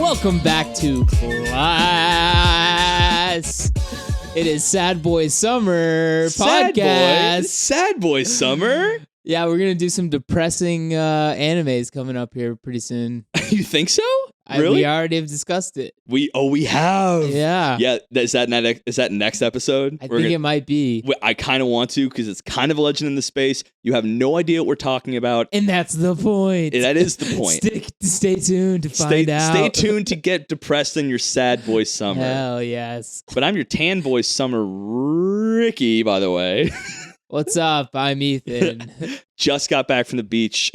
Welcome back to class. It is Sad Boy Summer podcast. Sad Boy Summer? Yeah, we're going to do some depressing animes coming up here pretty soon. You think so? Really? We already have discussed it. We have. Yeah. Yeah, is that next episode? I think it might be. I kind of want to because it's kind of a legend in the space. You have no idea what we're talking about. And that's the point. That is the point. Stay tuned to find out. Stay tuned to get depressed in your Sad Boy Summer. Hell yes. But I'm your Tan Boy Summer, Ricky, by the way. What's up? I'm Ethan. Just got back from the beach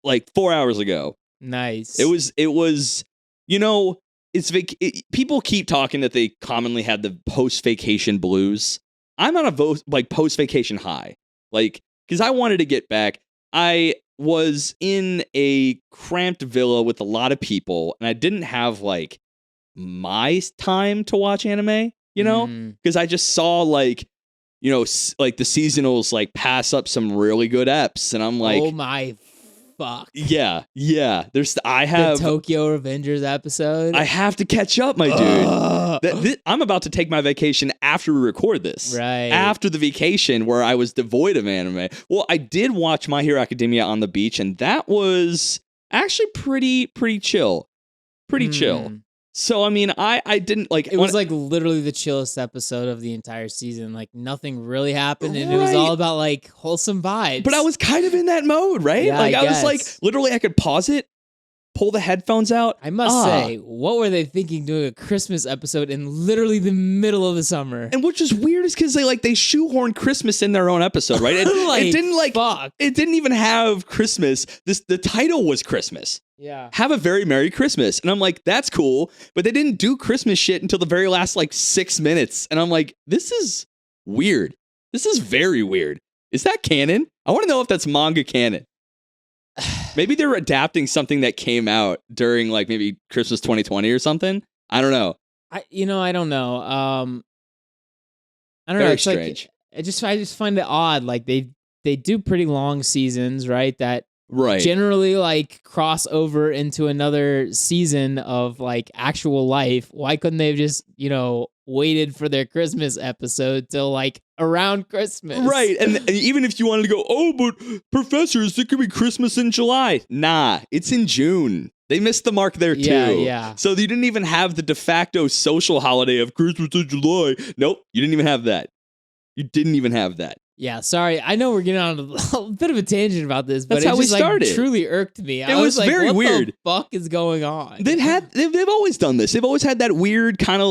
like 4 hours ago. Nice. It was, you know, people keep talking that they commonly have the post-vacation blues. I'm on a post-vacation high. Like, because I wanted to get back. I was in a cramped villa with a lot of people, and I didn't have, like, my time to watch anime, you know? Because I just saw, like, you know, like the seasonals, like, pass up some really good eps, and I'm like... Oh, my fuck. Yeah. I have the Tokyo Revengers episode. I have to catch up, my dude. I'm about to take my vacation after we record this. Right. After the vacation where I was devoid of anime. Well, I did watch My Hero Academia on the beach, and that was actually pretty chill. Pretty chill. So, I mean, I didn't like... It was like literally the chillest episode of the entire season. Like nothing really happened and it was all about like wholesome vibes. But I was kind of in that mode, right? Yeah, like I was like, literally I could pause it, pull the headphones out. I must say, what were they thinking doing a Christmas episode in literally the middle of the summer? And which is weird is because they shoehorned Christmas in their own episode, right? It didn't fuck. It didn't even have Christmas. The title was Christmas. Yeah. Have a very Merry Christmas. And I'm like, that's cool. But they didn't do Christmas shit until the very last 6 minutes. And I'm like, this is weird. This is very weird. Is that canon? I want to know if that's manga canon. Maybe they're adapting something that came out during maybe Christmas 2020 or something. I don't know. I don't know. I don't Very know. It's strange. I just find it odd. Like they do pretty long seasons, right? That generally cross over into another season of actual life. Why couldn't they have just, waited for their Christmas episode till around Christmas? Right. And even if you wanted to go, oh, but professors, it could be Christmas in July. Nah, it's in June. They missed the mark there too. Yeah. So you didn't even have the de facto social holiday of Christmas in July. Nope. You didn't even have that. You didn't even have that. Yeah, sorry. I know we're getting on a bit of a tangent about this, but that's how we started. Truly irked me. It was very weird. What the fuck is going on? They've always done this. They've always had that weird kind of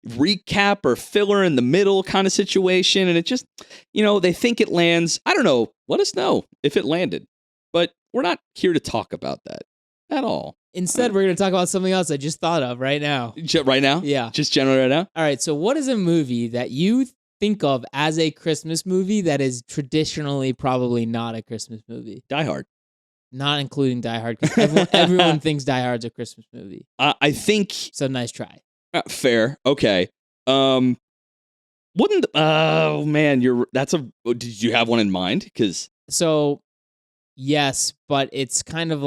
recap or filler in the middle kind of situation, and it just, they think it lands. I don't know. Let us know if it landed. But we're not here to talk about that at all. Instead, we're going to talk about something else I just thought of right now. Right now? Yeah. Just generally right now? All right, so what is a movie that you think of as a Christmas movie that is traditionally probably not a Christmas movie? Die Hard. Not including Die Hard, because everyone thinks Die Hard's a Christmas movie. I think... So nice try. Fair. Okay. Oh man, did you have one in mind? So, yes, but it's kind of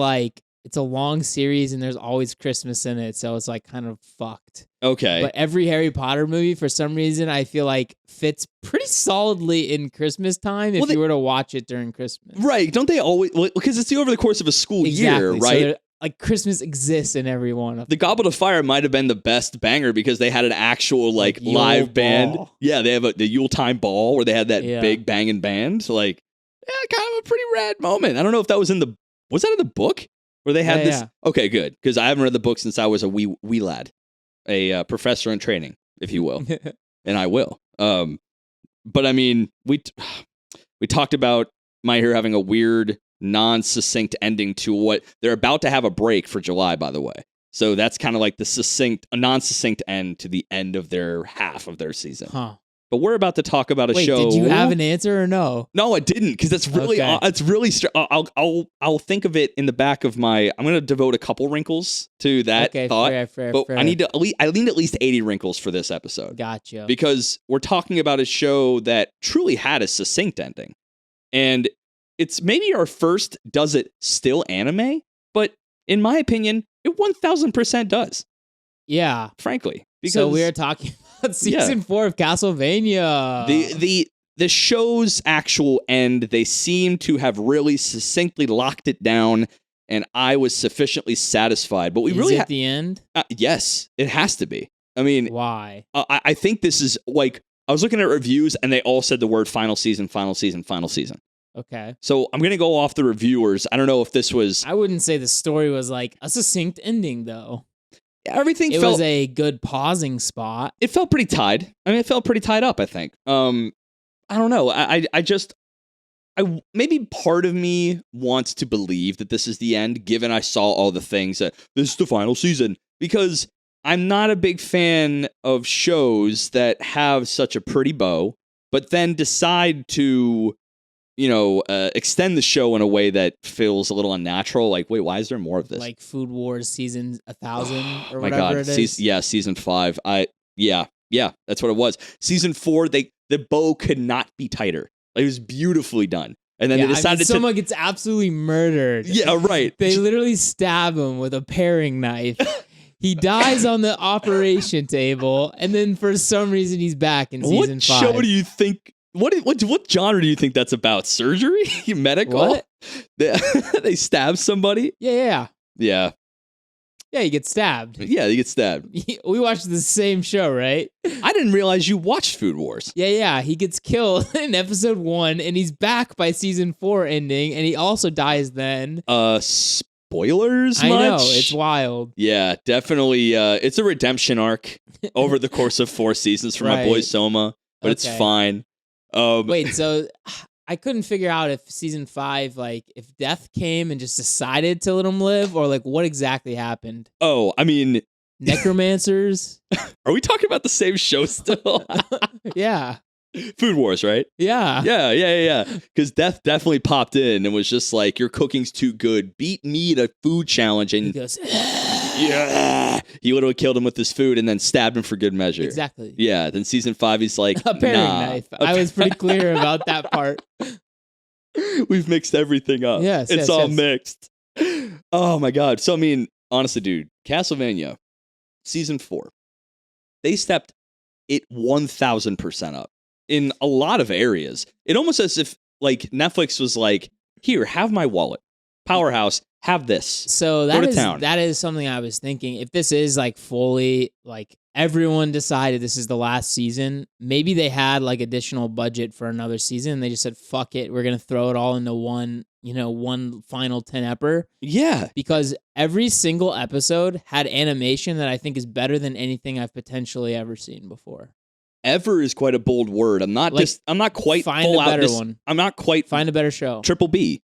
it's a long series and there's always Christmas in it, so it's kind of fucked. Okay. But every Harry Potter movie, for some reason, I feel fits pretty solidly in Christmas time if you were to watch it during Christmas. Right. Don't they always... Because it's over the course of a school year, right? So Christmas exists in every one of them. The Goblet of Fire might have been the best banger because they had an actual live band. Yeah, they have the Yuletime ball where they had that big banging band. Kind of a pretty rad moment. I don't know if that was was that in the book? Where they had this... Yeah. Okay, good. Because I haven't read the book since I was a wee lad. A professor in training, if you will. And I will. But I mean, we talked about My Hero having a weird, non-succinct ending to what... They're about to have a break for July, by the way. So that's kind of a non-succinct end to the end of their half of their season. Huh. But we're about to talk about a show. Did you have an answer or no? No, I didn't, because that's really it's really. I'll think of it in the back of my. I'm going to devote a couple wrinkles to that thought. Fair. I need at least 80 wrinkles for this episode. Gotcha. Because we're talking about a show that truly had a succinct ending, and it's maybe our first does it still anime, but in my opinion, it It 1000% does. Yeah. Frankly. Because, so we are talking about season 4 of Castlevania. The show's actual end, they seem to have really succinctly locked it down, and I was sufficiently satisfied. But we really at the end? Yes, it has to be. I mean, why? I think this is like, I was looking at reviews, and they all said the word final season, final season, final season. Okay. So I'm going to go off the reviewers. I don't know if this was... I wouldn't say the story was like a succinct ending, though. Everything it felt... was a good pausing spot. It felt pretty tied. I mean, it felt pretty tied up, I think. I don't know. I maybe part of me wants to believe that this is the end, given I saw all the things that this is the final season, because I'm not a big fan of shows that have such a pretty bow, but then decide to, extend the show in a way that feels a little unnatural. Like, wait, why is there more of this? Like Food Wars season 1000 or my whatever God. it is. Season 5. Yeah, that's what it was. Season 4, the bow could not be tighter. Like, it was beautifully done. And then they decided someone gets absolutely murdered. Yeah, right. They literally stab him with a paring knife. He dies on the operation table, and then for some reason he's back in season 5. What show do you think? What genre do you think that's about? Surgery? Medical? What? They stab somebody? Yeah. Yeah. Yeah, he gets stabbed. Yeah, he gets stabbed. We watched the same show, right? I didn't realize you watched Food Wars. Yeah. He gets killed in episode 1, and he's back by season 4 ending, and he also dies then. Spoilers I much? know, it's wild. Yeah, definitely. It's a redemption arc over the course of 4 seasons for my boy Soma, but it's fine. Wait, so... I couldn't figure out if season 5, like, if death came and just decided to let him live, or like what exactly happened. Oh, I mean, necromancers. Are we talking about the same show still? Yeah. Food Wars, right? Yeah. Yeah. Because death definitely popped in and was just like, your cooking's too good. Beat me to food challenge. And he goes, yeah. He literally killed him with his food and then stabbed him for good measure. Exactly. Yeah. Then season 5, he's like, a paring knife. I was pretty clear about that part. We've mixed everything up. Yes. It's all mixed. Oh my God. So, I mean, honestly, dude, Castlevania, season 4, they stepped it 1000% up in a lot of areas. It almost as if like Netflix was like, here, have my wallet. Powerhouse, have this. So that is something I was thinking. If this is like fully like everyone decided this is the last season, maybe they had like additional budget for another season. And they just said, fuck it, we're gonna throw it all into one final 10-epper. Yeah. Because every single episode had animation that I think is better than anything I've potentially ever seen before. Ever is quite a bold word. I'm not quite find full a better out. one. I'm not quite find a better show. Triple B.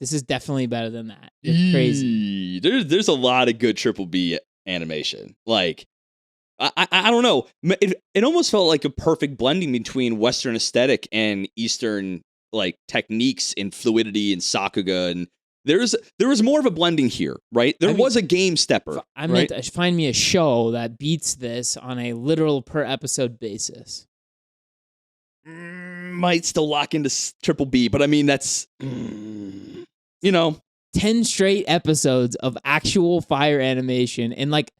This is definitely better than that. It's crazy. There's a lot of good Triple B animation. Like, I don't know. It almost felt like a perfect blending between Western aesthetic and Eastern like techniques in fluidity and Sakuga, and there was more of a blending here, right? There was a game stepper. I meant to find me a show that beats this on a literal per episode basis. Might still lock into Triple B, but I mean that's 10 straight episodes of actual fire animation and like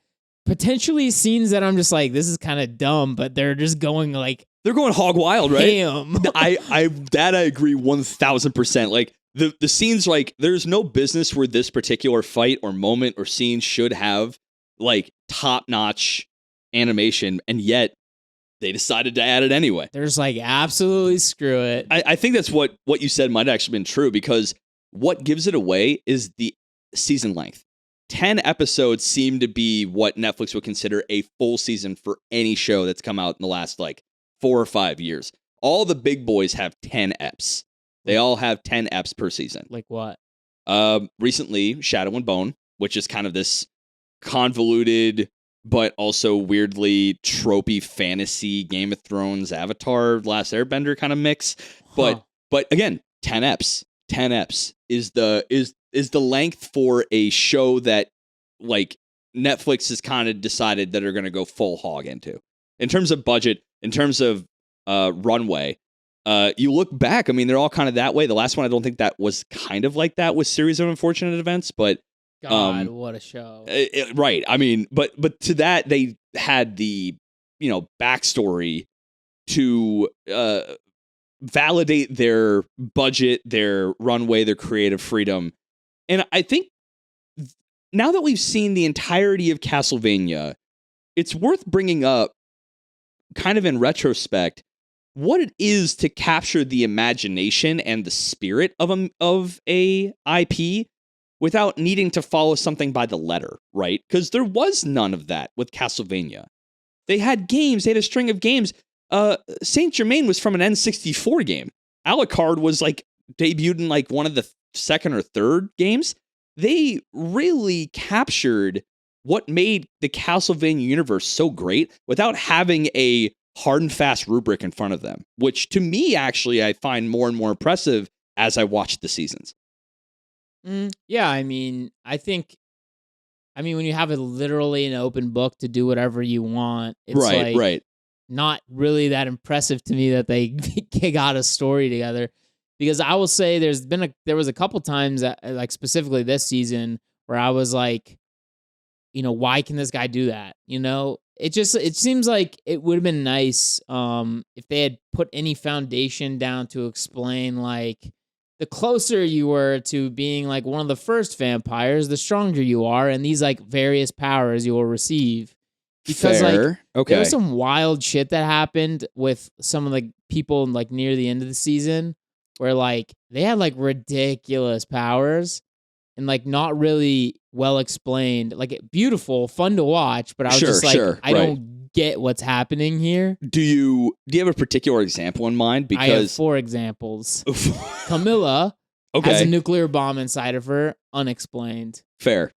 potentially scenes that I'm just like, this is kind of dumb, but they're just going like they're going hog wild, right? Damn. I agree 1000%. Like the scenes, like there's no business where this particular fight or moment or scene should have like top notch animation, and yet they decided to add it anyway. There's like absolutely screw it. I think that's what you said might have actually been true, because what gives it away is the season length. 10 episodes seem to be what Netflix would consider a full season for any show that's come out in the last like 4 or 5 years. All the big boys have 10 eps. They all have 10 eps per season. Like what? Recently, Shadow and Bone, which is kind of this convoluted but also weirdly tropey fantasy Game of Thrones Avatar Last Airbender kind of mix. But again, 10 eps. 10 eps is the length for a show that like Netflix has kind of decided that they're going to go full hog into. In terms of budget, in terms of runway, you look back, I mean, they're all kind of that way. The last one, I don't think that was kind of like that with Series of Unfortunate Events, but God, what a show. Right. I mean, but to that, they had the, backstory to validate their budget, their runway, their creative freedom. And I think now that we've seen the entirety of Castlevania, it's worth bringing up, kind of in retrospect, what it is to capture the imagination and the spirit of a IP without needing to follow something by the letter, right? Because there was none of that with Castlevania. They had games, they had a string of games. Saint Germain was from an N64 game. Alucard was debuted in one of the second or third games. They really captured what made the Castlevania universe so great without having a hard and fast rubric in front of them, which to me, actually, I find more and more impressive as I watch the seasons. Yeah, I mean, when you have it literally an open book to do whatever you want, it's right. Not really that impressive to me that they got a story together. Because I will say there was a couple times that, specifically this season, where I was like, why can this guy do that? It seems like it would have been nice if they had put any foundation down to explain the closer you were to being one of the first vampires, the stronger you are, and these various powers you will receive. Because Fair. Okay. There was some wild shit that happened with some of the people near the end of the season where they had ridiculous powers and not really well explained. Beautiful, fun to watch, but I was I don't get what's happening here. Do you have a particular example in mind? Because I have 4 examples. Camilla has a nuclear bomb inside of her, unexplained. Fair.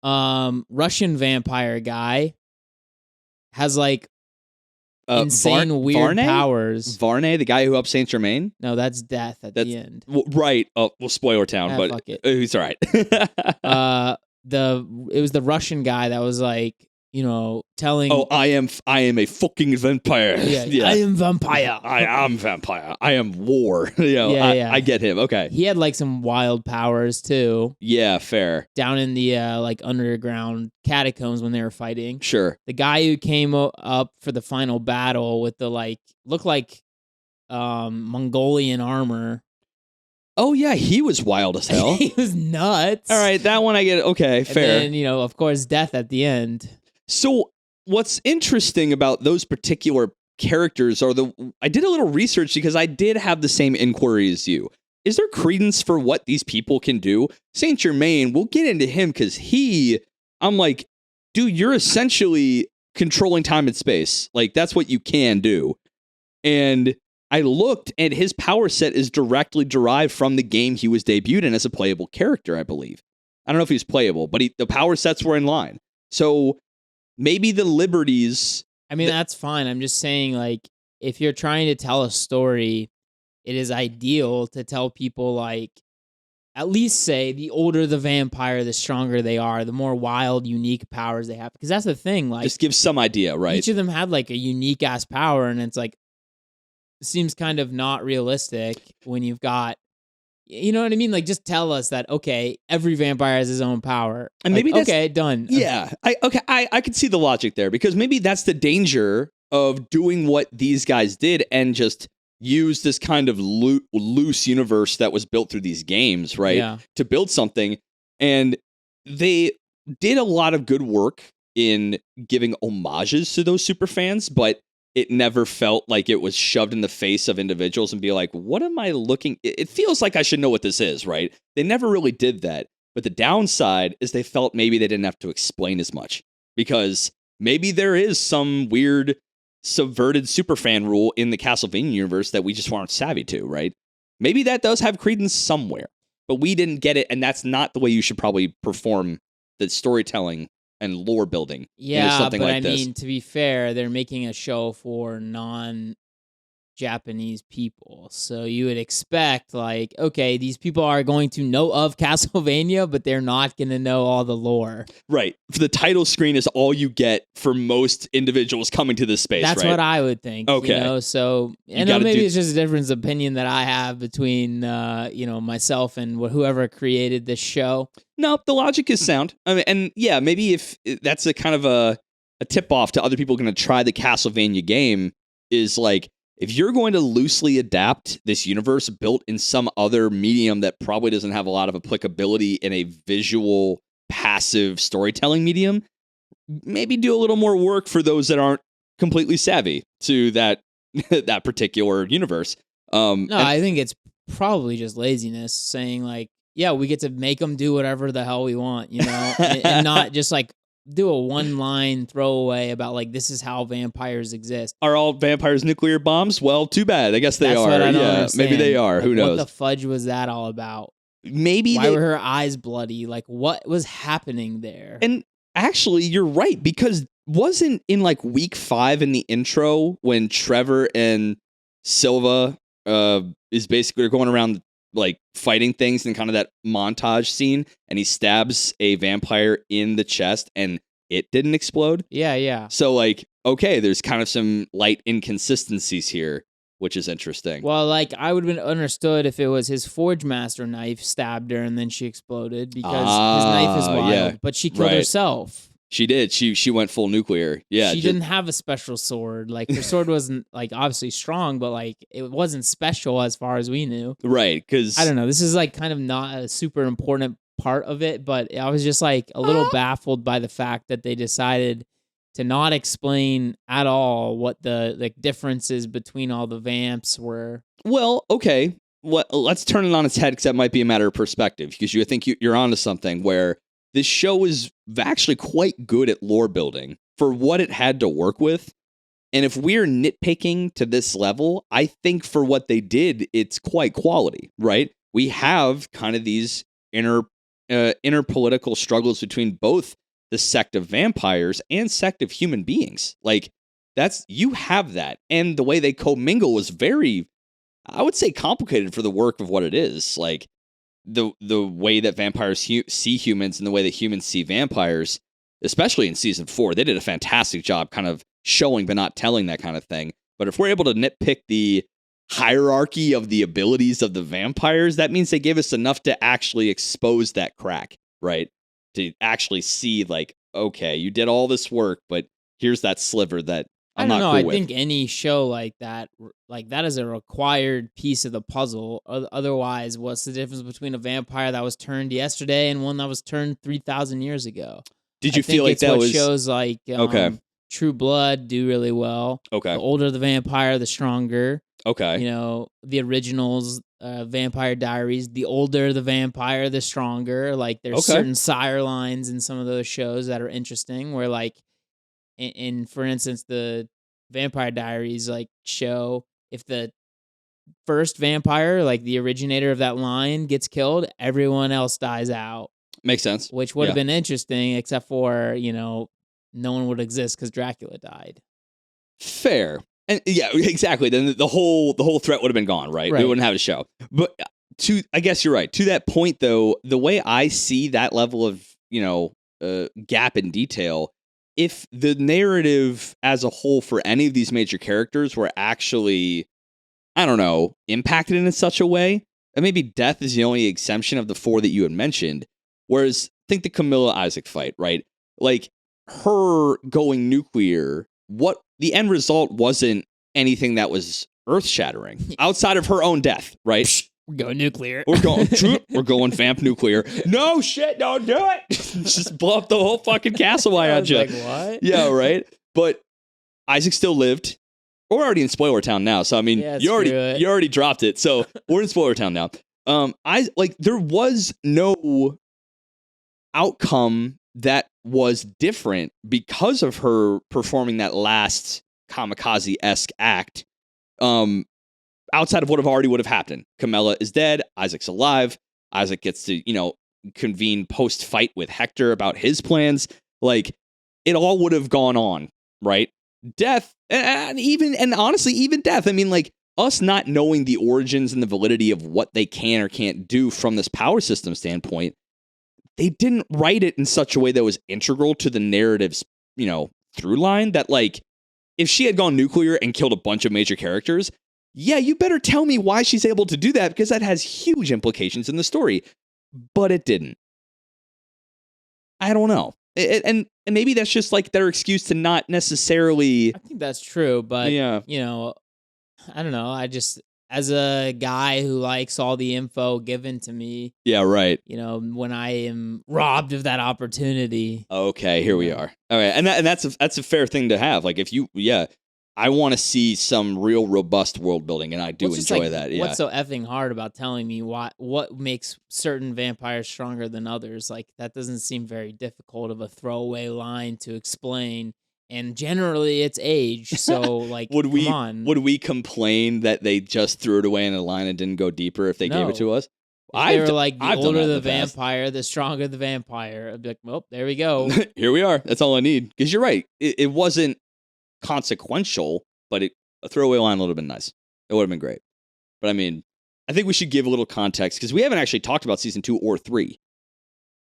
Russian vampire guy has insane weird powers. Varney, the guy who upped Saint Germain? No, that's Death at the end. Right. Oh, well, spoiler town, but fuck it. It's all right. It was the Russian guy that was telling. Oh, I am a fucking vampire. Yeah. I am vampire. I am vampire. I am war. I get him. Okay. He had some wild powers too. Yeah, fair. Down in the underground catacombs when they were fighting. Sure. The guy who came up for the final battle with the looked like Mongolian armor. Oh yeah, he was wild as hell. He was nuts. All right, that one I get. Okay, fair. And then, of course, Death at the end. So what's interesting about those particular characters I did a little research because I did have the same inquiry as you. Is there credence for what these people can do? Saint Germain, we'll get into him because I'm like, dude, you're essentially controlling time and space. That's what you can do. And I looked, and his power set is directly derived from the game he was debuted in as a playable character, I believe. I don't know if he's playable, but the power sets were in line. So maybe the liberties... that's fine. I'm just saying, if you're trying to tell a story, it is ideal to tell people, at least say, the older the vampire, the stronger they are, the more wild, unique powers they have. Because that's the thing. Just give some idea, right? Each of them had, a unique-ass power, and it's seems kind of not realistic when you've got, you know what I mean? Just tell us that, okay, every vampire has his own power. And maybe that's... Okay, done. Yeah. I could see the logic there because maybe that's the danger of doing what these guys did and just use this kind of loose universe that was built through these games, right? Yeah. To build something. And they did a lot of good work in giving homages to those super fans, but it never felt like it was shoved in the face of individuals and be like, what am I looking? It feels like I should know what this is, right? They never really did that. But the downside is they felt maybe they didn't have to explain as much because maybe there is some weird subverted superfan rule in the Castlevania universe that we just weren't savvy to, right? Maybe that does have credence somewhere, but we didn't get it. And that's not the way you should probably perform the storytelling and lore building. Yeah, something but like this. to be fair, they're making a show for non Japanese people. So you would expect, like, okay, these people are going to know of Castlevania, but they're not going to know all the lore. Right. The title screen is all you get for most individuals coming to this space, That's right? what I would think. Okay. You know, so, and maybe it's just a difference of opinion that I have between, myself and whoever created this show. No, the logic is sound. I mean, and yeah, maybe if that's a kind of a tip off to other people going to try the Castlevania game is like, if you're going to loosely adapt this universe built in some other medium that probably doesn't have a lot of applicability in a visual, passive storytelling medium, maybe do a little more work for those that aren't completely savvy to that that particular universe. I think it's probably just laziness, saying like, yeah, we get to make them do whatever the hell we want, and not just like do a one-line throwaway about like, this is how vampires exist. Are all vampires nuclear bombs? Well, too bad. I guess they That's are. What I don't understand. Maybe they are. Like, who knows? What the fudge was that all about? Maybe why were her eyes bloody? Like, what was happening there? And actually, you're right, because wasn't in like week 5 in the intro when Trevor and Silva is basically going around like fighting things and kind of that montage scene, and he stabs a vampire in the chest and it didn't explode. Yeah. So like, okay, there's kind of some light inconsistencies here, which is interesting. Well, like, I would have been understood if it was his Forge Master knife stabbed her and then she exploded, because his knife is wild. Yeah. But she killed herself. She did. She went full nuclear. Yeah. She didn't have a special sword. Like, her sword wasn't, like, obviously strong, but, like, it wasn't special as far as we knew. Right, because... I don't know. This is, like, kind of not a super important part of it, but I was just, like, a little baffled by the fact that they decided to not explain at all what the, like, differences between all the vamps were. Well, okay. Let's turn it on its head, because that might be a matter of perspective, because you think you're onto something where this show is actually quite good at lore building for what it had to work with. And if we're nitpicking to this level, I think for what they did, it's quite quality, right? We have kind of these inner political struggles between both the sect of vampires and sect of human beings. Like, you have that. And the way they commingle was very, I would say, complicated for the work of what it is. Like, the way that vampires see humans and the way that humans see vampires, especially in season 4, they did a fantastic job kind of showing but not telling that kind of thing. But if we're able to nitpick the hierarchy of the abilities of the vampires, that means they gave us enough to actually expose that crack, right? To actually see, like, okay, you did all this work, but here's that sliver that I'm not cool with. I think any show like that is a required piece of the puzzle. Otherwise, what's the difference between a vampire that was turned yesterday and one that was turned 3,000 years ago? Did you feel like that was shows like True Blood do really well? Okay, the older the vampire, the stronger. Okay, the originals, Vampire Diaries. The older the vampire, the stronger. Like, there's certain sire lines in some of those shows that are interesting. Where like, in for instance, the Vampire Diaries like show, if the first vampire, like the originator of that line, gets killed, everyone else dies out. Makes sense. Which would have been interesting, except for no one would exist because Dracula died. Fair. And yeah, exactly. Then the whole threat would have been gone, right? We wouldn't have a show. But I guess you're right. To that point, though, the way I see that level of gap in detail, if the narrative as a whole for any of these major characters were actually, I don't know, impacted in such a way, and maybe death is the only exemption of the 4 that you had mentioned. Whereas, think the Camilla Isaac fight, right? Like, her going nuclear, what the end result wasn't anything that was earth-shattering outside of her own death, right? We're going nuclear. We're going vamp nuclear. No shit, don't do it. Just blow up the whole fucking castle. Why aren't you? Like, what? Yeah, right. But Isaac still lived. We're already in Spoiler Town now, so I mean, you already dropped it. So we're in Spoiler Town now. There was no outcome that was different because of her performing that last kamikaze-esque act. Outside of what would have happened. Camilla is dead. Isaac's alive. Isaac gets to, convene post-fight with Hector about his plans. Like, it all would have gone on, right? Death, and honestly, even death. I mean, like, us not knowing the origins and the validity of what they can or can't do from this power system standpoint, they didn't write it in such a way that was integral to the narrative's, through line that, like, if she had gone nuclear and killed a bunch of major characters, yeah, you better tell me why she's able to do that, because that has huge implications in the story. But it didn't. I don't know. And maybe that's just like their excuse to not necessarily. I think that's true, but yeah. I don't know. I just, as a guy who likes all the info given to me. Yeah, right. When I am robbed of that opportunity. Okay, here we are. All right, and that's a fair thing to have. Like, I want to see some real robust world building, and I do enjoy that. Yeah. What's so effing hard about telling me what makes certain vampires stronger than others? Like, that doesn't seem very difficult of a throwaway line to explain. And generally, it's age. So, like, come on. Would we complain that they just threw it away in a line and didn't go deeper if they gave it to us? They were like, the older the vampire, the stronger the vampire. I'd be like, well, there we go. Here we are. That's all I need. Because you're right. It wasn't consequential, but a throwaway line would have been nice. It would have been great. But I mean, I think we should give a little context, because we haven't actually talked about season 2 or 3.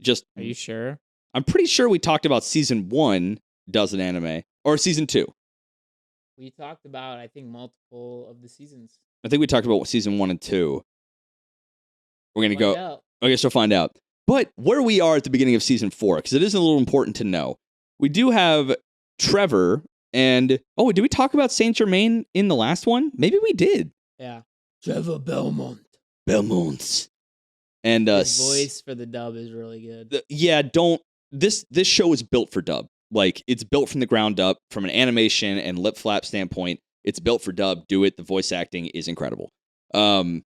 Are you sure? I'm pretty sure we talked about season 1 does an anime, or season 2. We talked about, I think, multiple of the seasons. I think we talked about season 1 and 2. We're gonna go. I guess we'll find out. But where we are at the beginning of season 4, because it is a little important to know, we do have Trevor. And, did we talk about Saint Germain in the last one? Maybe we did. Yeah. Trevor Belmont. And his voice for the dub is really good. This show is built for dub. Like, it's built from the ground up, from an animation and lip flap standpoint. It's built for dub. Do it. The voice acting is incredible. Where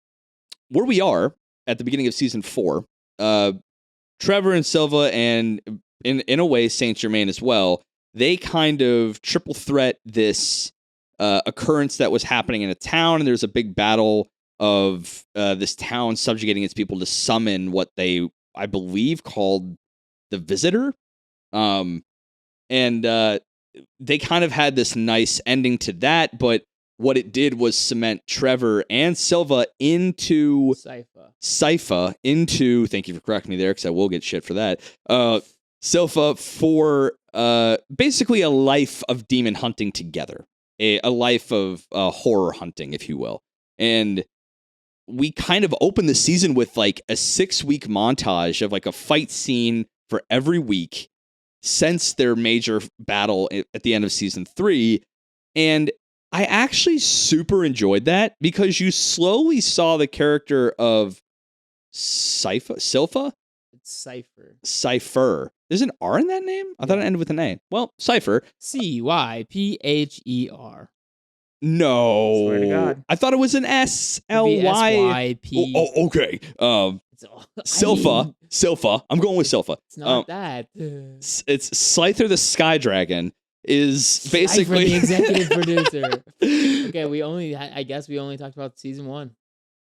we are at the beginning of season 4, Trevor and Silva, and in a way Saint Germain as well, they kind of triple threat this occurrence that was happening in a town, and there's a big battle of this town subjugating its people to summon what they, I believe, called the Visitor. And they kind of had this nice ending to that, but what it did was cement Trevor and Silva into Sypha into, thank you for correcting me there, because I will get shit for that, Silpha, for basically a life of demon hunting together, a life of horror hunting, if you will. And we kind of open the season with like a 6-week montage of like a fight scene for every week since their major battle at the end of season 3. And I actually super enjoyed that, because you slowly saw the character of Silpha? It's Cypher. There's an R in that name? I thought it ended with an A. Well, Cypher. Cypher. No. Swear to God. I thought it was an SLY. Oh, okay. Silpha. I'm going with Silpha. It's not that. It's Scyther the Sky Dragon is basically the executive producer. Okay, I guess we only talked about season 1.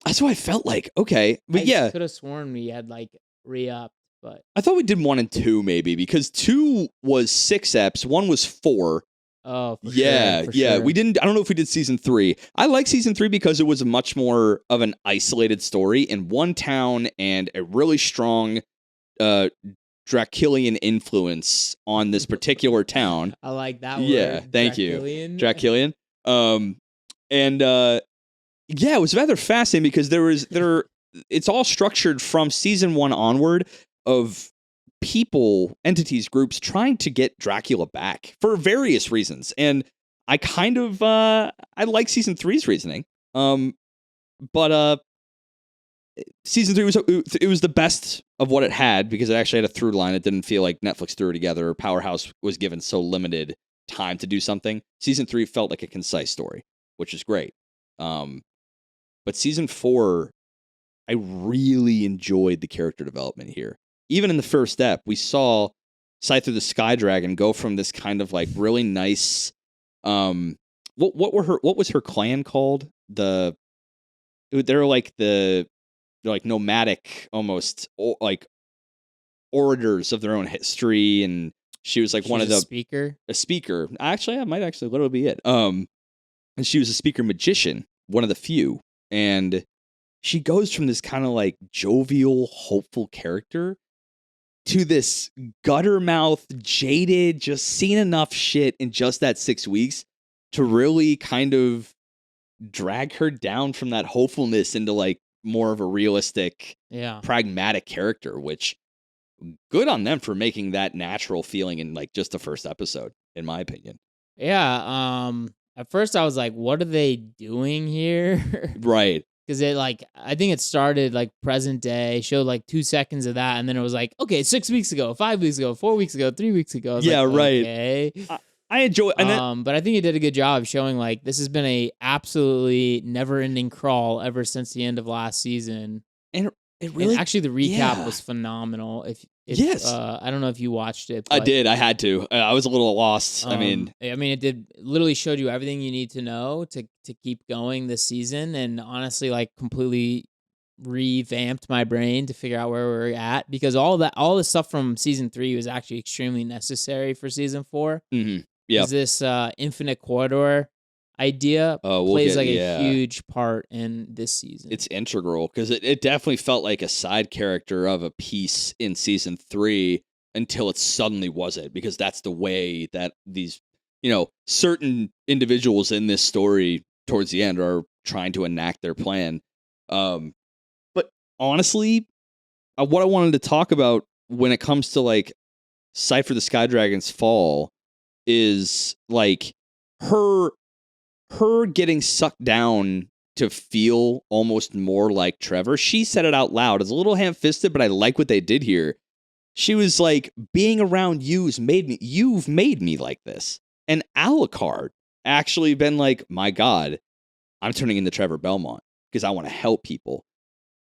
That's what I felt like. Okay. But I could have sworn we had like re-upped, but I thought we did 1 and 2 maybe, because 2 was 6 eps, 1 was 4. Oh, yeah. Sure. We didn't. I don't know if we did season 3. I like season 3 because it was much more of an isolated story in one town and a really strong Dracilian influence on this particular town. I like that word. Yeah, thank you, Dracilian. It was rather fascinating because it's all structured from season 1 onward of people, entities, groups trying to get Dracula back for various reasons. And I kind of, I like season 3's reasoning. But season 3 was the best of what it had, because it actually had a through line. It didn't feel like Netflix threw it together, or Powerhouse was given so limited time to do something. Season 3 felt like a concise story, which is great. But season 4, I really enjoyed the character development here. Even in the first step, we saw Scyther the Sky Dragon go from this kind of like really nice, what was her clan called? They're like nomadic, almost like orators of their own history, and she was like one of the speaker. A speaker. Actually, that might actually literally be it. And she was a speaker magician. one of the few. And she goes from this kind of like jovial, hopeful character to this gutter mouth, jaded, just seen enough shit in just that 6 weeks to really kind of drag her down from that hopefulness into like more of a realistic, pragmatic character, which good on them for making that natural feeling in like just the first episode, in my opinion. Yeah. At first I was like, what are they doing here? Right. Because it like, I think it started like present day, showed like 2 seconds of that, and then it was like, okay, 6 weeks ago, 5 weeks ago, 4 weeks ago, 3 weeks ago. I was right. Okay. I enjoy it. But I think he did a good job showing like this has been a absolutely never-ending crawl ever since the end of last season. And it really, and actually the recap was phenomenal. If yes, I don't know if you watched it. I did. I had to. I was a little lost. I mean, it did literally showed you everything you need to know to keep going this season, and honestly, like completely revamped my brain to figure out where we're at, because all the stuff from season 3 was actually extremely necessary for season 4. Mm-hmm. Yeah, this infinite corridor idea plays like a huge part in this season. It's integral because it definitely felt like a side character of a piece in season 3 until it suddenly wasn't, because that's the way that these, certain individuals in this story towards the end are trying to enact their plan. But honestly, what I wanted to talk about when it comes to like Cypher the Sky Dragon's fall is like her getting sucked down to feel almost more like Trevor. She said it out loud. It's a little ham-fisted, but I like what they did here. She was like, being around you've made me like this. And Alucard actually been like, my God, I'm turning into Trevor Belmont because I want to help people.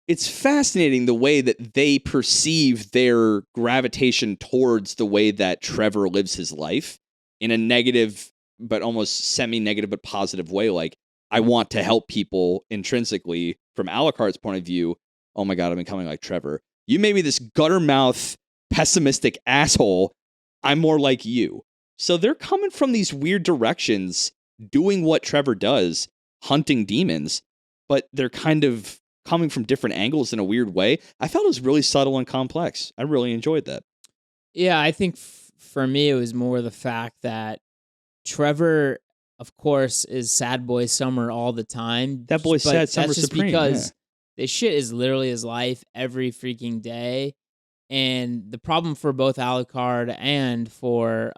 It's fascinating the way that they perceive their gravitation towards the way that Trevor lives his life in a negative, but almost semi-negative, but positive way. Like, I want to help people intrinsically. From Alucard's point of view, oh my God, I'm becoming like Trevor. You made me this gutter mouth, pessimistic asshole. I'm more like you. So they're coming from these weird directions, doing what Trevor does, hunting demons, but they're kind of coming from different angles in a weird way. I felt it was really subtle and complex. I really enjoyed that. Yeah, I think for me, it was more the fact that Trevor, of course, is sad boy summer all the time. That boy's sad summer just supreme. Because this shit is literally his life every freaking day. And the problem for both Alucard and for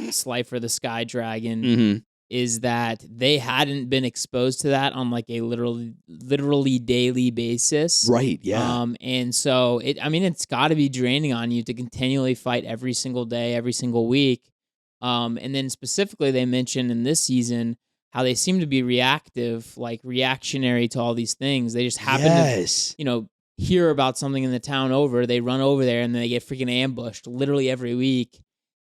Slifer the Sky Dragon is that they hadn't been exposed to that on like a literally daily basis. Right, yeah. And so it's got to be draining on you to continually fight every single day, every single week. And then specifically they mentioned in this season how they seem to be reactionary to all these things. They just happen to, hear about something in the town over, they run over there and then they get freaking ambushed literally every week.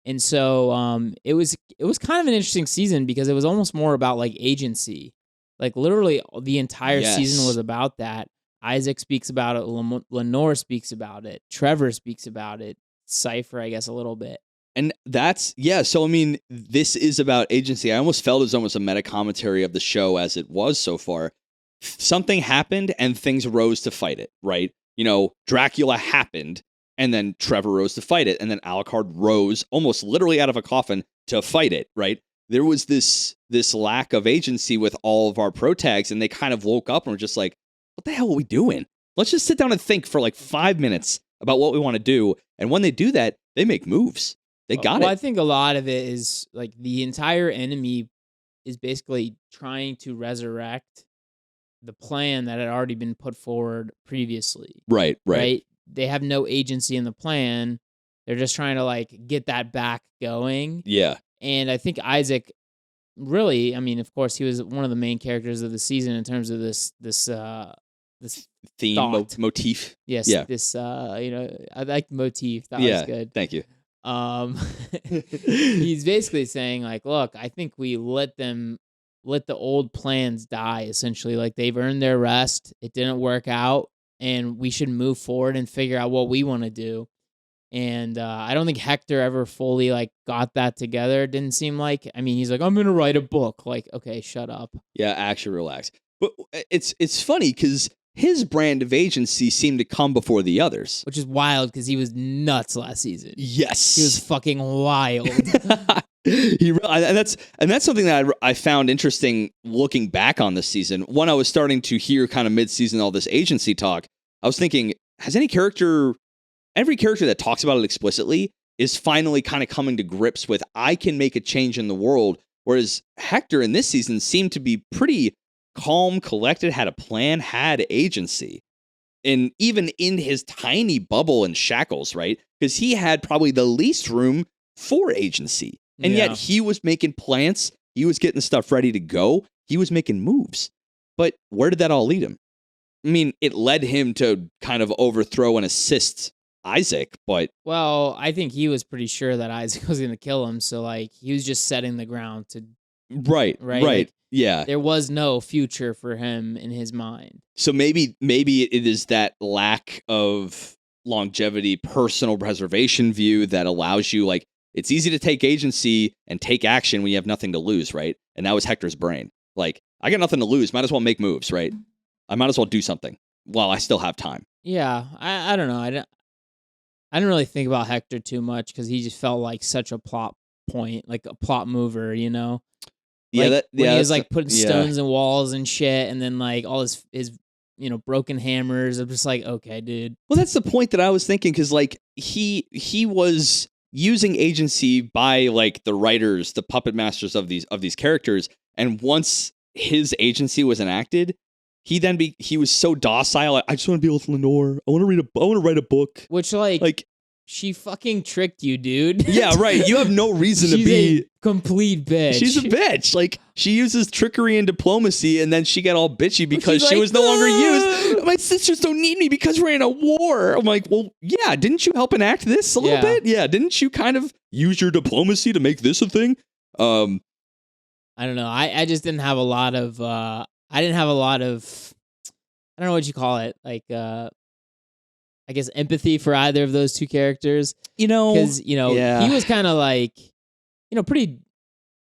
And so it was kind of an interesting season because it was almost more about like agency. Like literally the entire season was about that. Isaac speaks about it, Lenore speaks about it, Trevor speaks about it, Cypher, I guess, a little bit. And that's, so I mean, this is about agency. I almost felt it was almost a meta commentary of the show as it was so far. Something happened and things rose to fight it, right? Dracula happened and then Trevor rose to fight it. And then Alucard rose almost literally out of a coffin to fight it, right? There was this lack of agency with all of our protags, and they kind of woke up and were just like, what the hell are we doing? Let's just sit down and think for like 5 minutes about what we want to do. And when they do that, they make moves. They got it. I think a lot of it is like the entire enemy is basically trying to resurrect the plan that had already been put forward previously. Right. They have no agency in the plan. They're just trying to like get that back going. Yeah. And I think Isaac really, of course, he was one of the main characters of the season in terms of this theme motif. Yes. Yeah. This I like motif. That was good. Thank you. He's basically saying like, look, I think we let the old plans die, essentially. Like, they've earned their rest. It didn't work out, and we should move forward and figure out what we want to do. And I don't think Hector ever fully like got that together. It didn't seem like. I mean, he's like, I'm gonna write a book. Like, okay, shut up. Yeah, actually relax. But it's funny because his brand of agency seemed to come before the others, which is wild because he was nuts last season. Yes, he was fucking wild. And that's something that I found interesting looking back on this season. When I was starting to hear kind of mid-season all this agency talk, I was thinking, has every character that talks about it explicitly is finally kind of coming to grips with, I can make a change in the world. Whereas Hector in this season seemed to be pretty calm, collected, had a plan, had agency. And even in his tiny bubble and shackles, right? Because he had probably the least room for agency. And yet he was making plans. He was getting stuff ready to go. He was making moves. But where did that all lead him? I mean, it led him to kind of overthrow and assist Isaac, but... Well, I think he was pretty sure that Isaac was going to kill him, so, like, he was just setting the ground to... Right. Like, yeah. There was no future for him in his mind. So maybe it is that lack of longevity, personal preservation view that allows you, like, it's easy to take agency and take action when you have nothing to lose, right? And that was Hector's brain. Like, I got nothing to lose, might as well make moves, right? I might as well do something while I still have time. Yeah, I don't know. I didn't really think about Hector too much because he just felt like such a plot point, like a plot mover, you know? Like, when he was like putting stones in walls and shit, and then like all his broken hammers. I'm just like, okay, dude. Well, that's the point that I was thinking, because like he was using agency by like the writers, the puppet masters of these characters, and once his agency was enacted, he was so docile. Like, I just want to be with Lenore. I want to write a book. Which like she fucking tricked you, dude. Yeah, right. You have no reason to be a complete bitch. She's a bitch. Like, she uses trickery and diplomacy, and then she got all bitchy because she was no longer used. My sisters don't need me because we're in a war. I'm like, well, yeah, didn't you help enact this a little bit? Yeah, didn't you kind of use your diplomacy to make this a thing? I don't know. I just didn't have a lot of I don't know what you call it. Like I guess empathy for either of those two characters. Because, he was kind of like, pretty,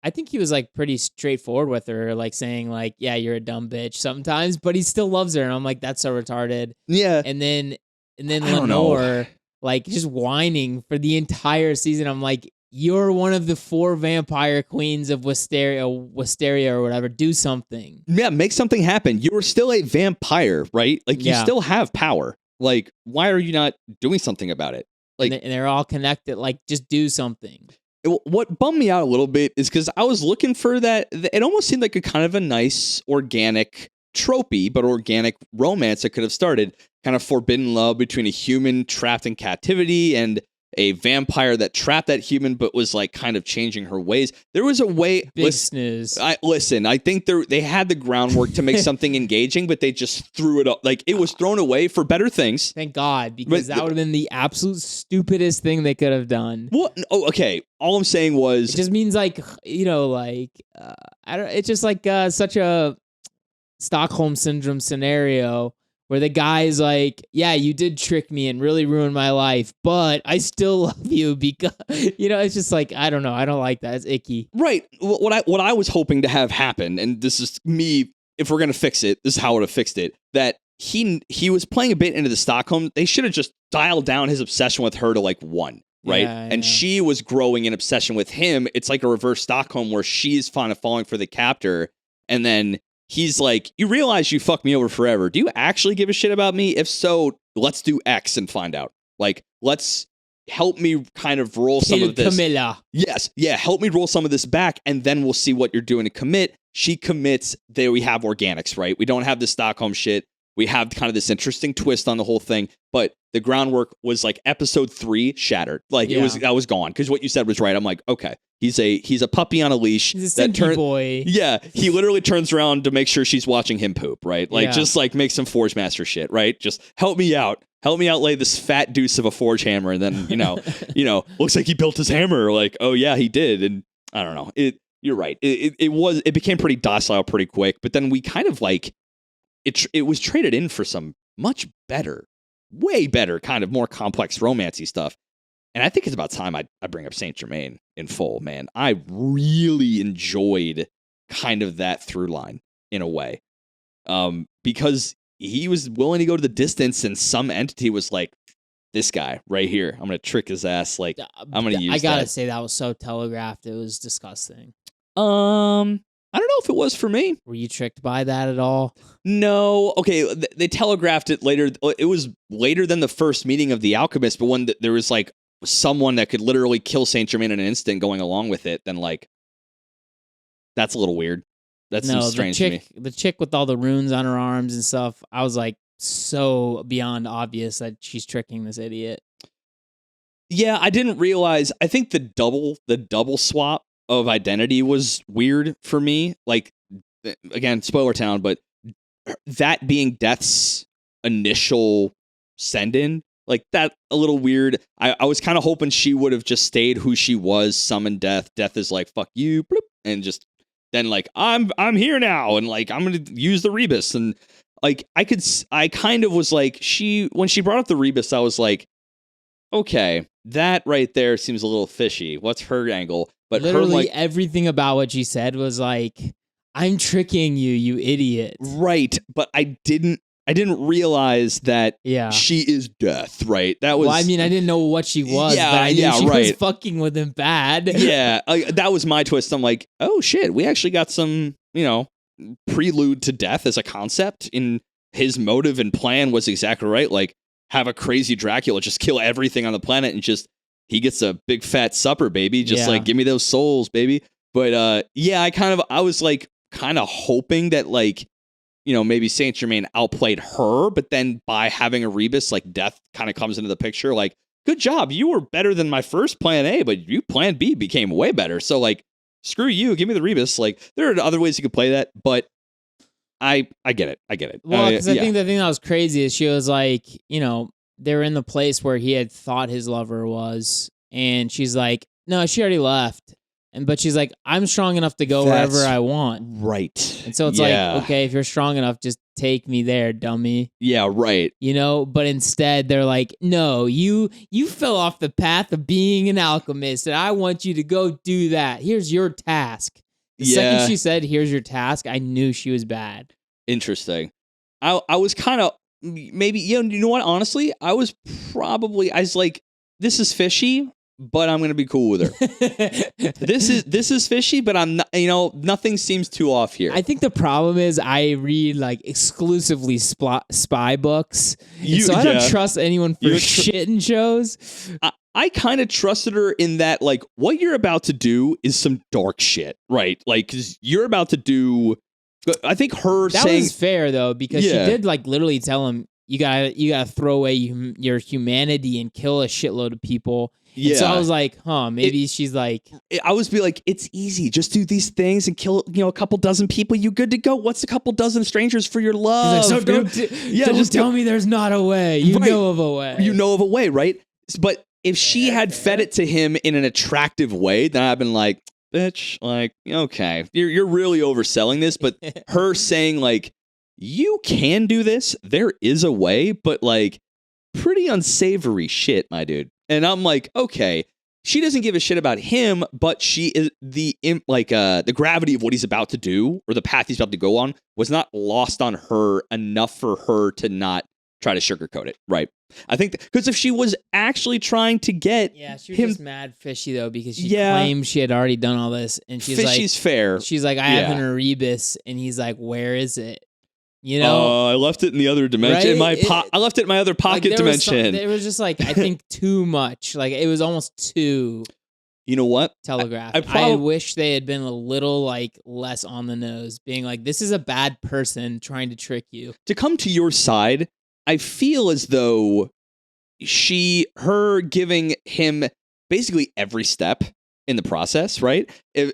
I think he was like pretty straightforward with her, like saying like, yeah, you're a dumb bitch sometimes, but he still loves her. And I'm like, that's so retarded. Yeah. And then Lenore, like just whining for the entire season. I'm like, you're one of the 4 vampire queens of Wisteria or whatever. Do something. Yeah, make something happen. You're still a vampire, right? Like, you still have power. Like, why are you not doing something about it? Like, and they're all connected. Like, just do something. What bummed me out a little bit is because I was looking for that. It almost seemed like a kind of a nice, organic, tropey, but organic romance that could have started. Kind of forbidden love between a human trapped in captivity and a vampire that trapped that human, but was like kind of changing her ways. There was a way. Big snooze. I think they had the groundwork to make something engaging, but they just threw it up. Like, it was thrown away for better things. Thank God, because that would have been the absolute stupidest thing they could have done. Well, okay. All I'm saying was, it just means like, it's just like such a Stockholm syndrome scenario. Where the guy's like, yeah, you did trick me and really ruin my life, but I still love you because, it's just like, I don't know. I don't like that. It's icky. Right. What I was hoping to have happen, and this is me, if we're going to fix it, this is how I would have fixed it, that he was playing a bit into the Stockholm. They should have just dialed down his obsession with her to like 1, right? Yeah, and she was growing an obsession with him. It's like a reverse Stockholm where she's kind of falling for the captor, and then he's like, you realize you fucked me over forever. Do you actually give a shit about me? If so, let's do X and find out. Like, let's help me kind of roll some of this. Camilla. Yes. Yeah. Help me roll some of this back, and then we'll see what you're doing to commit. She commits. There we have organics, right? We don't have the Stockholm shit. We have kind of this interesting twist on the whole thing, but the groundwork was like episode 3 shattered. Like, that was gone. Because what you said was right. I'm like, okay, he's a puppy on a leash. He's a simpy boy. Yeah, he literally turns around to make sure she's watching him poop, right? Like, just like make some Forge Master shit, right? Just help me out. Help me outlay this fat deuce of a Forge hammer, and then looks like he built his hammer. Like, oh yeah, he did. And I don't know. You're right. It became pretty docile pretty quick, but then we kind of like it was traded in for some much better, way better, kind of more complex romancy stuff. And I think it's about time I bring up Saint Germain in full, man. I really enjoyed kind of that through line in a way. Because he was willing to go to the distance, and some entity was like, this guy right here, I'm going to trick his ass. Like, I'm going to use I gotta that. say, that was so telegraphed. It was disgusting. I don't know if it was for me. Were you tricked by that at all? No. Okay, they telegraphed it later. It was later than the first meeting of the alchemist, but when there was like someone that could literally kill Saint Germain in an instant going along with it, then like, that's a little weird. That seems strange to me. The chick with all the runes on her arms and stuff, I was like, so beyond obvious that she's tricking this idiot. Yeah, I didn't realize. I think the double swap of identity was weird for me. Like, again, spoiler town, but that being Death's initial send-in, like that a little weird. I was kind of hoping she would have just stayed who she was, summoned Death. Death is like, fuck you, bloop, and just then like, I'm here now, and like, I'm gonna use the Rebus, and like I kind of was like, when she brought up the Rebus, I was like, okay, that right there seems a little fishy. What's her angle? But literally her, like, everything about what she said was like, I'm tricking you, you idiot. Right, but I didn't realize that she is Death, right? That was. Well, I mean, I didn't know what she was, but I knew she was fucking with him bad. Yeah, that was my twist. I'm like, oh shit, we actually got some, prelude to Death as a concept. In his motive and plan was exactly right. Like, have a crazy Dracula just kill everything on the planet, and just he gets a big fat supper, baby. Just like, give me those souls, baby. But I was like kind of hoping that, like, maybe Saint Germain outplayed her, but then by having a Rebus, like, Death kind of comes into the picture. Like, good job, you were better than my first plan A, but you plan B became way better. So like, screw you, give me the Rebus. Like, there are other ways you could play that, but I get it. Well, because I think the thing that was crazy is she was like, they're in the place where he had thought his lover was, and she's like, no, she already left. But she's like, I'm strong enough to go wherever I want. Right. And so it's like, okay, if you're strong enough, just take me there, dummy. Yeah, right. But instead they're like, no, you fell off the path of being an alchemist, and I want you to go do that. Here's your task. The second she said, here's your task, I knew she was bad. Interesting. I was kind of, maybe, you know what, honestly, I was like, this is fishy, but I'm going to be cool with her. This is fishy, but I'm not, nothing seems too off here. I think the problem is I read like exclusively spy books. So I don't trust anyone for shit in shows. I kind of trusted her in that, like, what you're about to do is some dark shit, right? Like, 'cause you're about to do, I think that was fair though, because she did like literally tell him, you gotta throw away your humanity and kill a shitload of people. Yeah. And so I was like, maybe she's like, I was be like, it's easy. Just do these things and kill, a couple dozen people. You good to go. What's a couple dozen strangers for your love? Like, so don't tell me there's not a way. You know of a way. You know of a way, right? But if she had fed it to him in an attractive way, then I've been like, bitch, like, okay, you're really overselling this. But her saying like, you can do this, there is a way, but like, pretty unsavory shit, my dude. And I'm like, okay, she doesn't give a shit about him, but she is the gravity of what he's about to do, or the path he's about to go on, was not lost on her enough for her to not try to sugarcoat it, right? I think because if she was actually trying to get she was just mad fishy though, because she claimed she had already done all this, and fishy's fair. She's like, I have an Erebus, and he's like, where is it? I left it in the other dimension. Right? I left it in my other pocket dimension. It was just like, I think too much. Like, it was almost too. You know what? Telegraphed. I wish they had been a little like less on the nose, being like, this is a bad person trying to trick you. To come to your side, I feel as though her giving him basically every step in the process, right?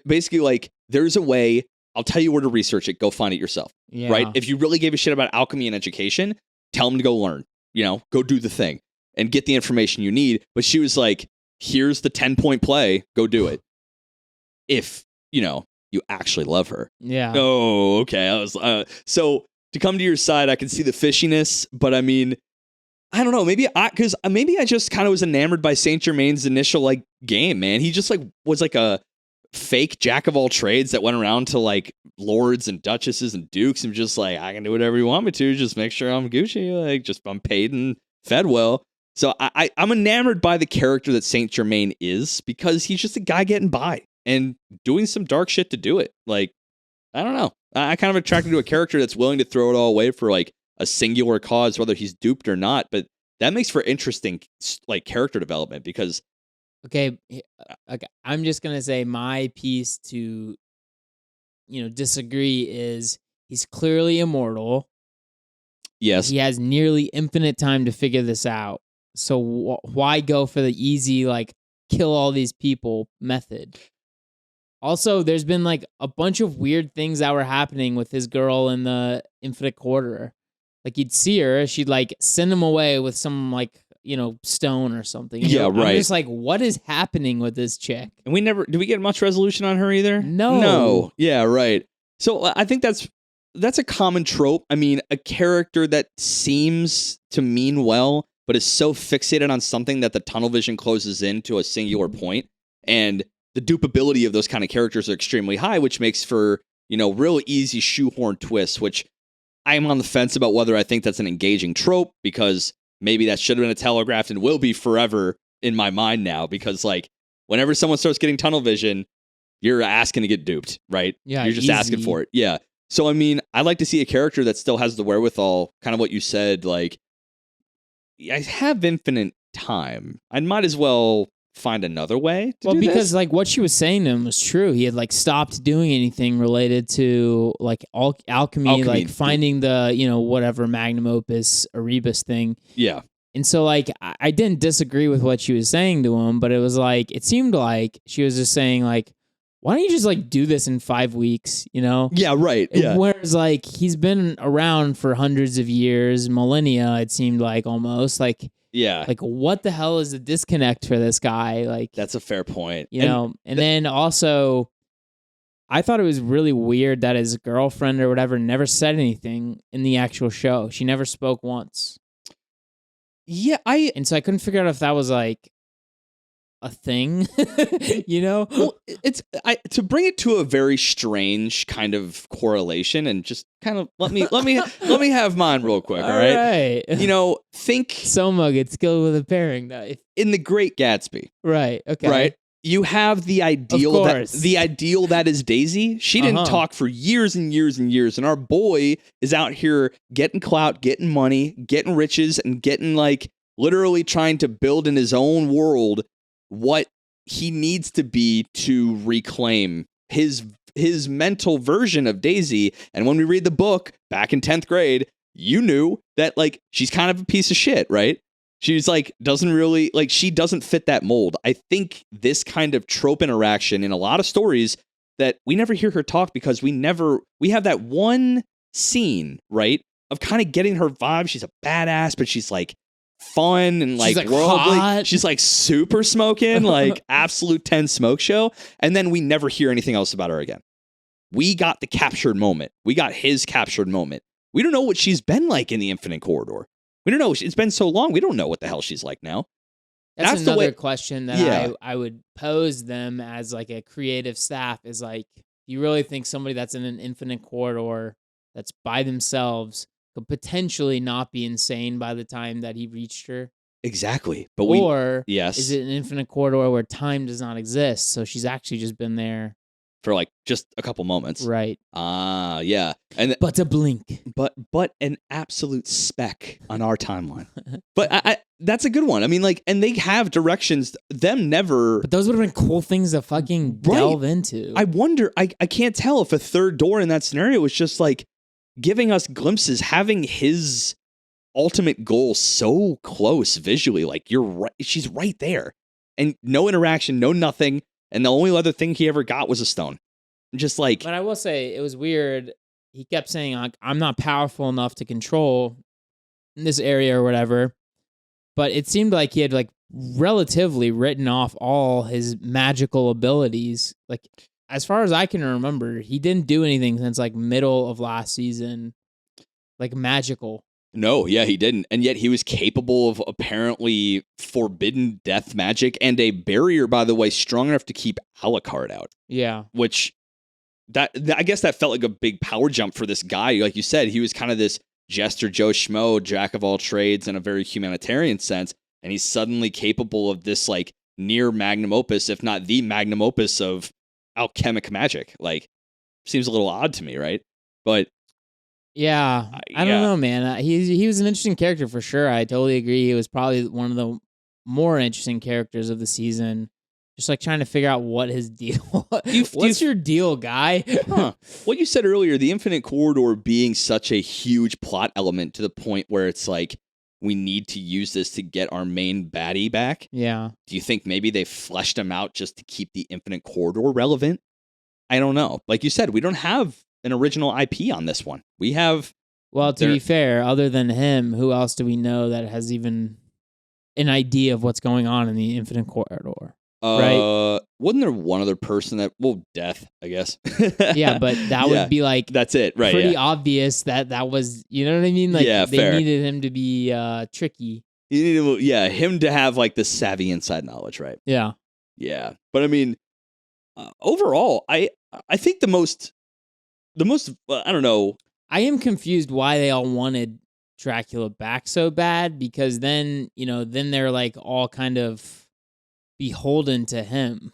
Basically, like, there's a way. I'll tell you where to research it. Go find it yourself. Yeah. Right? If you really gave a shit about alchemy and education, tell him to go learn. Go do the thing and get the information you need. But she was like, here's the 10-point play. Go do it. If, you actually love her. Yeah. Oh, okay. I was so to come to your side, I can see the fishiness, but I mean, I don't know. Maybe I just kind of was enamored by Saint Germain's initial like game, man. He just like was like a fake jack of all trades that went around to like lords and duchesses and dukes and just like, I can do whatever you want me to. Just make sure I'm Gucci. Like, just I'm paid and fed well. So I'm enamored by the character that Saint Germain is because he's just a guy getting by and doing some dark shit to do it. Like, I don't know. I kind of attracted to a character that's willing to throw it all away for like a singular cause, whether he's duped or not. But that makes for interesting like character development because. Okay, I'm just gonna say my piece to, disagree is he's clearly immortal. Yes, he has nearly infinite time to figure this out. So why go for the easy like kill all these people method? Also, there's been like a bunch of weird things that were happening with his girl in the Infinite Quarter. Like you'd see her, she'd like send him away with some like stone or something. Yeah, right. I'm just like, what is happening with this chick? And did we get much resolution on her either? No. Yeah, right. So I think that's a common trope. I mean, a character that seems to mean well, but is so fixated on something that the tunnel vision closes in to a singular point. And the dupability of those kind of characters are extremely high, which makes for, real easy shoehorn twists, which I am on the fence about whether I think that's an engaging trope because maybe that should have been a telegraphed and will be forever in my mind now because like whenever someone starts getting tunnel vision, you're asking to get duped, right? Yeah, you're just easy. asking for it. Yeah. So, I mean, I'd like to see a character that still has the wherewithal, kind of what you said, like, I have infinite time. I might as well find another way to do because this. like what she was saying to him was true. He had like stopped doing anything related to like alchemy, like finding the, whatever magnum opus Erebus thing. Yeah. And so like I didn't disagree with what she was saying to him, but it was like, it seemed like she was just saying like, why don't you just like do this in 5 weeks, Yeah, right. Yeah. Whereas like he's been around for hundreds of years, millennia, it seemed like almost like, yeah. Like what the hell is the disconnect for this guy? Like that's a fair point. And then also I thought it was really weird that his girlfriend or whatever never said anything in the actual show. She never spoke once. Yeah, and so I couldn't figure out if that was like a thing, Well, it's to bring it to a very strange kind of correlation, and just kind of let me have mine real quick. All right. Think Soma gets killed with a paring knife in The Great Gatsby. Right. Okay. Right. You have the ideal that is Daisy. She didn't talk for years and years and years, and our boy is out here getting clout, getting money, getting riches, and getting like literally trying to build in his own world what he needs to be to reclaim his mental version of Daisy. And when we read the book back in 10th grade, you knew that like she's kind of a piece of shit, right? She's like doesn't really like she doesn't fit that mold. I think this kind of trope interaction in a lot of stories that we never hear her talk because we have that one scene, right, of kind of getting her vibe. She's a badass, but she's like fun and like worldly. Hot. She's like super smoking, like absolute 10 smoke show. And then we never hear anything else about her again. We got the captured moment. We got his captured moment. We don't know what she's been like in the Infinite Corridor. We don't know. It's been so long. We don't know what the hell she's like now. That's another question that I would pose them as like a creative staff is like, do you really think somebody that's in an Infinite Corridor that's by themselves could potentially not be insane by the time that he reached her? Exactly. Yes. Is it an Infinite Corridor where time does not exist? So she's actually just been there for like just a couple moments. Right. Yeah. But a blink. But an absolute speck on our timeline. But I that's a good one. I mean, like, and they have directions, But those would have been cool things to fucking delve into. I wonder, I can't tell if a third door in that scenario was just like giving us glimpses, having his ultimate goal so close visually. Like, you're right, she's right there. And no interaction, no nothing. And the only other thing he ever got was a stone. Just like. But I will say, it was weird. He kept saying, like, I'm not powerful enough to control this area or whatever. But it seemed like he had, like, relatively written off all his magical abilities. Like, as far as I can remember, he didn't do anything since, like, middle of last season. Like, magical. No, yeah, he didn't. And yet he was capable of apparently forbidden death magic and a barrier, by the way, strong enough to keep Alucard out. Yeah. Which, I guess that felt like a big power jump for this guy. Like you said, he was kind of this jester Joe Schmo, jack of all trades in a very humanitarian sense. And he's suddenly capable of this like near magnum opus, if not the magnum opus of alchemic magic. Like, seems a little odd to me, right? But yeah, I don't know, man. He was an interesting character for sure. I totally agree. He was probably one of the more interesting characters of the season. Just like trying to figure out what his deal. What's your deal, guy? What you said earlier, the Infinite Corridor being such a huge plot element to the point where it's like we need to use this to get our main baddie back. Yeah. Do you think maybe they fleshed him out just to keep the Infinite Corridor relevant? I don't know. Like you said, we don't have an original IP on this one. We have... Well, to be fair, other than him, who else do we know that has even an idea of what's going on in the Infinite Corridor? Right? Wasn't there one other person that... Well, Death, I guess. Yeah, but that would be like... That's it, right? Pretty obvious that was... You know what I mean? Like, they needed him to be tricky. You needed him to have like the savvy inside knowledge, right? Yeah. Yeah. But I mean, overall, I think the most I don't know. I am confused why they all wanted Dracula back so bad, because then they're like all kind of beholden to him.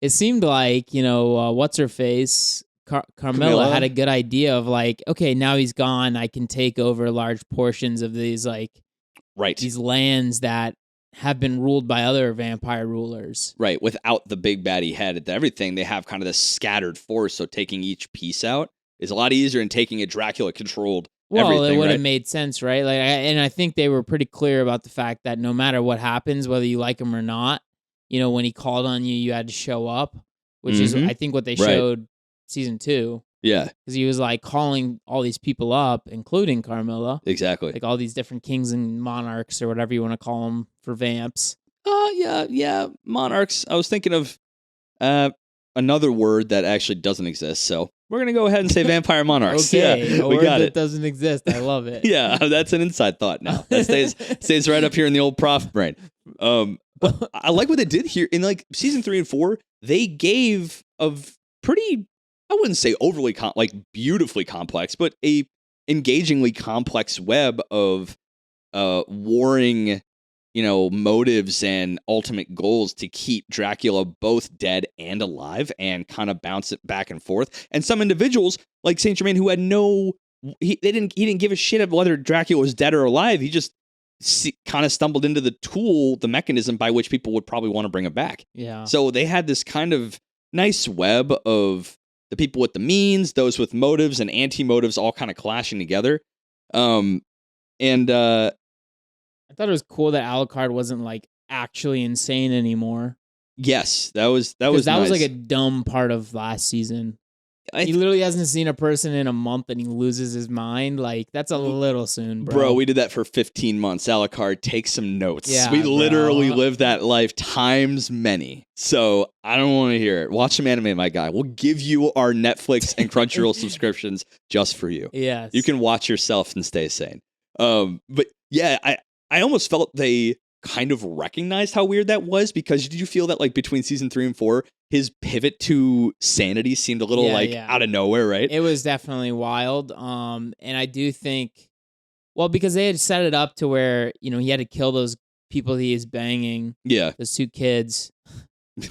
It seemed like, what's her face? Carmilla had a good idea of like, okay, now he's gone, I can take over large portions of these these lands that have been ruled by other vampire rulers. Right. Without the big baddie head at everything, they have kind of this scattered force. So taking each piece out is a lot easier than taking a Dracula-controlled everything. Well, it would have made sense, right? And I think they were pretty clear about the fact that no matter what happens, whether you like him or not, when he called on you, you had to show up, which is, I think, what they showed season 2. Yeah. Because he was like calling all these people up, including Carmilla. Exactly. Like all these different kings and monarchs or whatever you want to call them for vamps. Yeah. Monarchs. I was thinking of another word that actually doesn't exist. So we're going to go ahead and say vampire monarchs. Okay. Yeah, a word that doesn't exist. I love it. Yeah. That's an inside thought now. That stays right up here in the old prof brain. But I like what they did here in like season 3 and 4. They gave a pretty, I wouldn't say overly beautifully complex, but a engagingly complex web of warring, motives and ultimate goals to keep Dracula both dead and alive, and kind of bounce it back and forth. And some individuals like Saint Germain who had he didn't give a shit of whether Dracula was dead or alive. He just kind of stumbled into the mechanism by which people would probably want to bring him back. Yeah. So they had this kind of nice web of the people with the means, those with motives and anti-motives all kind of clashing together. I thought it was cool that Alucard wasn't like actually insane anymore. Yes, that was nice. Was like a dumb part of last season. He literally hasn't seen a person in a month and he loses his mind. Like, that's a little soon, bro. Bro, we did that for 15 months. Alucard, take some notes. Yeah, we literally lived that life times many. So I don't want to hear it. Watch some anime, my guy. We'll give you our Netflix and Crunchyroll subscriptions just for you. Yes. You can watch yourself and stay sane. But yeah, I almost felt they kind of recognized how weird that was, because did you feel that like between season 3 and 4, his pivot to sanity seemed a little out of nowhere, right? It was definitely wild. And I do think, well, because they had set it up to where, he had to kill those people he is banging. Yeah. Those 2 kids. You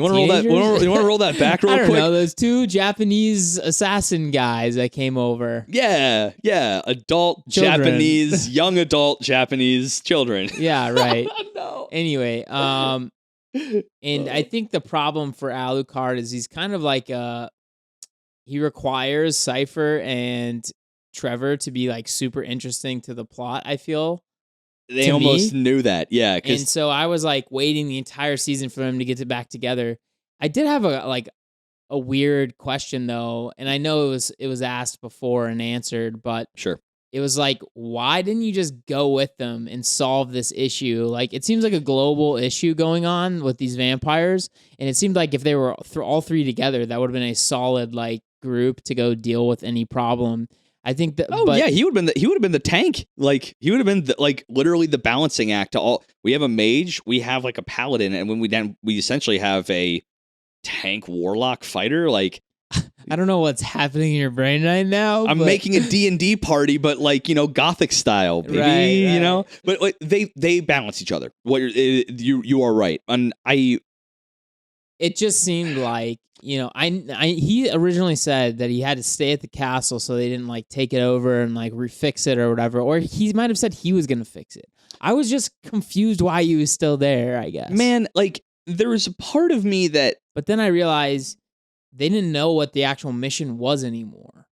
want to roll that? You want to roll that back real quick? I don't know. Those 2 Japanese assassin guys that came over. Yeah. Adult children. Japanese, young adult Japanese children. Yeah, right. No. Anyway, and I think the problem for Alucard is he's kind of like he requires Cypher and Trevor to be like super interesting to the plot, I feel. They almost knew that, yeah. And so I was like waiting the entire season for them to get back together. I did have a weird question though, and I know it was asked before and answered, but sure. It was like, why didn't you just go with them and solve this issue? Like, it seems like a global issue going on with these vampires, and it seemed like if they were all 3 together, that would have been a solid like group to go deal with any problem. I think that. Oh yeah, he would have been the tank. Like he would have been literally the balancing act to all. We have a mage, we have like a paladin, and when we essentially have a tank warlock fighter. Like I don't know what's happening in your brain right now. I'm making a D&D party, but like, Gothic style, baby, right. But like, they balance each other. You are right. And it just seemed like, he originally said that he had to stay at the castle so they didn't like take it over and like refix it or whatever. Or he might have said he was going to fix it. I was just confused why he was still there, I guess. Man, like there was a part of me that... But then I realized they didn't know what the actual mission was anymore.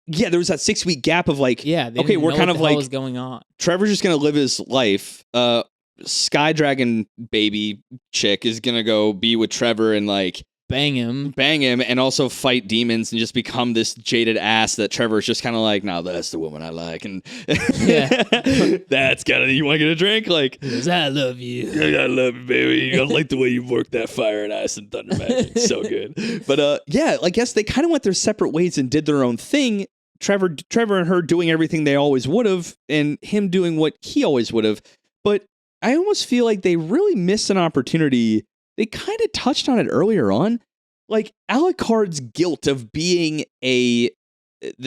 Yeah, there was that 6-week gap of like, okay, we're kind of like, what's going on. Trevor's just going to live his life. Sky Dragon baby chick is going to go be with Trevor and like bang him, and also fight demons and just become this jaded ass that Trevor's just kind of like, no, that's the woman I like. And that's kind of, you want to get a drink? Like, I love you. I love you, baby. I like the way you work that fire and ice and thunder magic. So good. But yeah, I guess they kind of went their separate ways and did their own thing. Trevor and her doing everything they always would have, and him doing what he always would have. But I almost feel like they really missed an opportunity. They kind of touched on it earlier on. Like Alucard's guilt of being the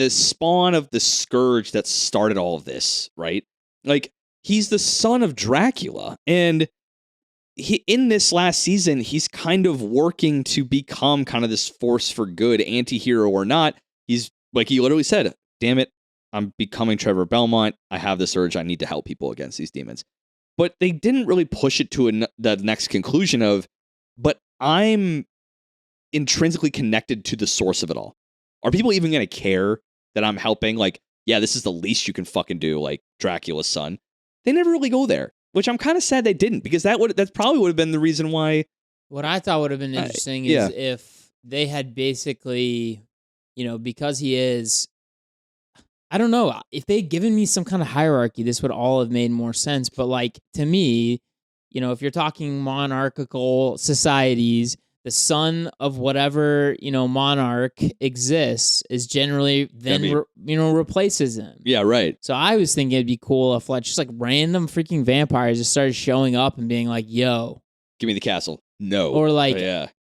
spawn of the scourge that started all of this, right? Like he's the son of Dracula, and in this last season, he's kind of working to become kind of this force for good, anti-hero or not. He's like, he literally said, damn it, I'm becoming Trevor Belmont. I have this urge. I need to help people against these demons. But they didn't really push it to the next conclusion of, but I'm intrinsically connected to the source of it all. Are people even going to care that I'm helping? Like, yeah, this is the least you can fucking do, like Dracula's son. They never really go there, which I'm kind of sad they didn't, because that probably would have been the reason why. What I thought would have been interesting is if they had basically, because he is, I don't know, if they'd given me some kind of hierarchy, this would all have made more sense. But like, to me, if you're talking monarchical societies, the son of whatever, monarch exists is generally then, replaces him. Yeah, right. So I was thinking it'd be cool if like just like random freaking vampires just started showing up and being like, yo, give me the castle. No. Or like,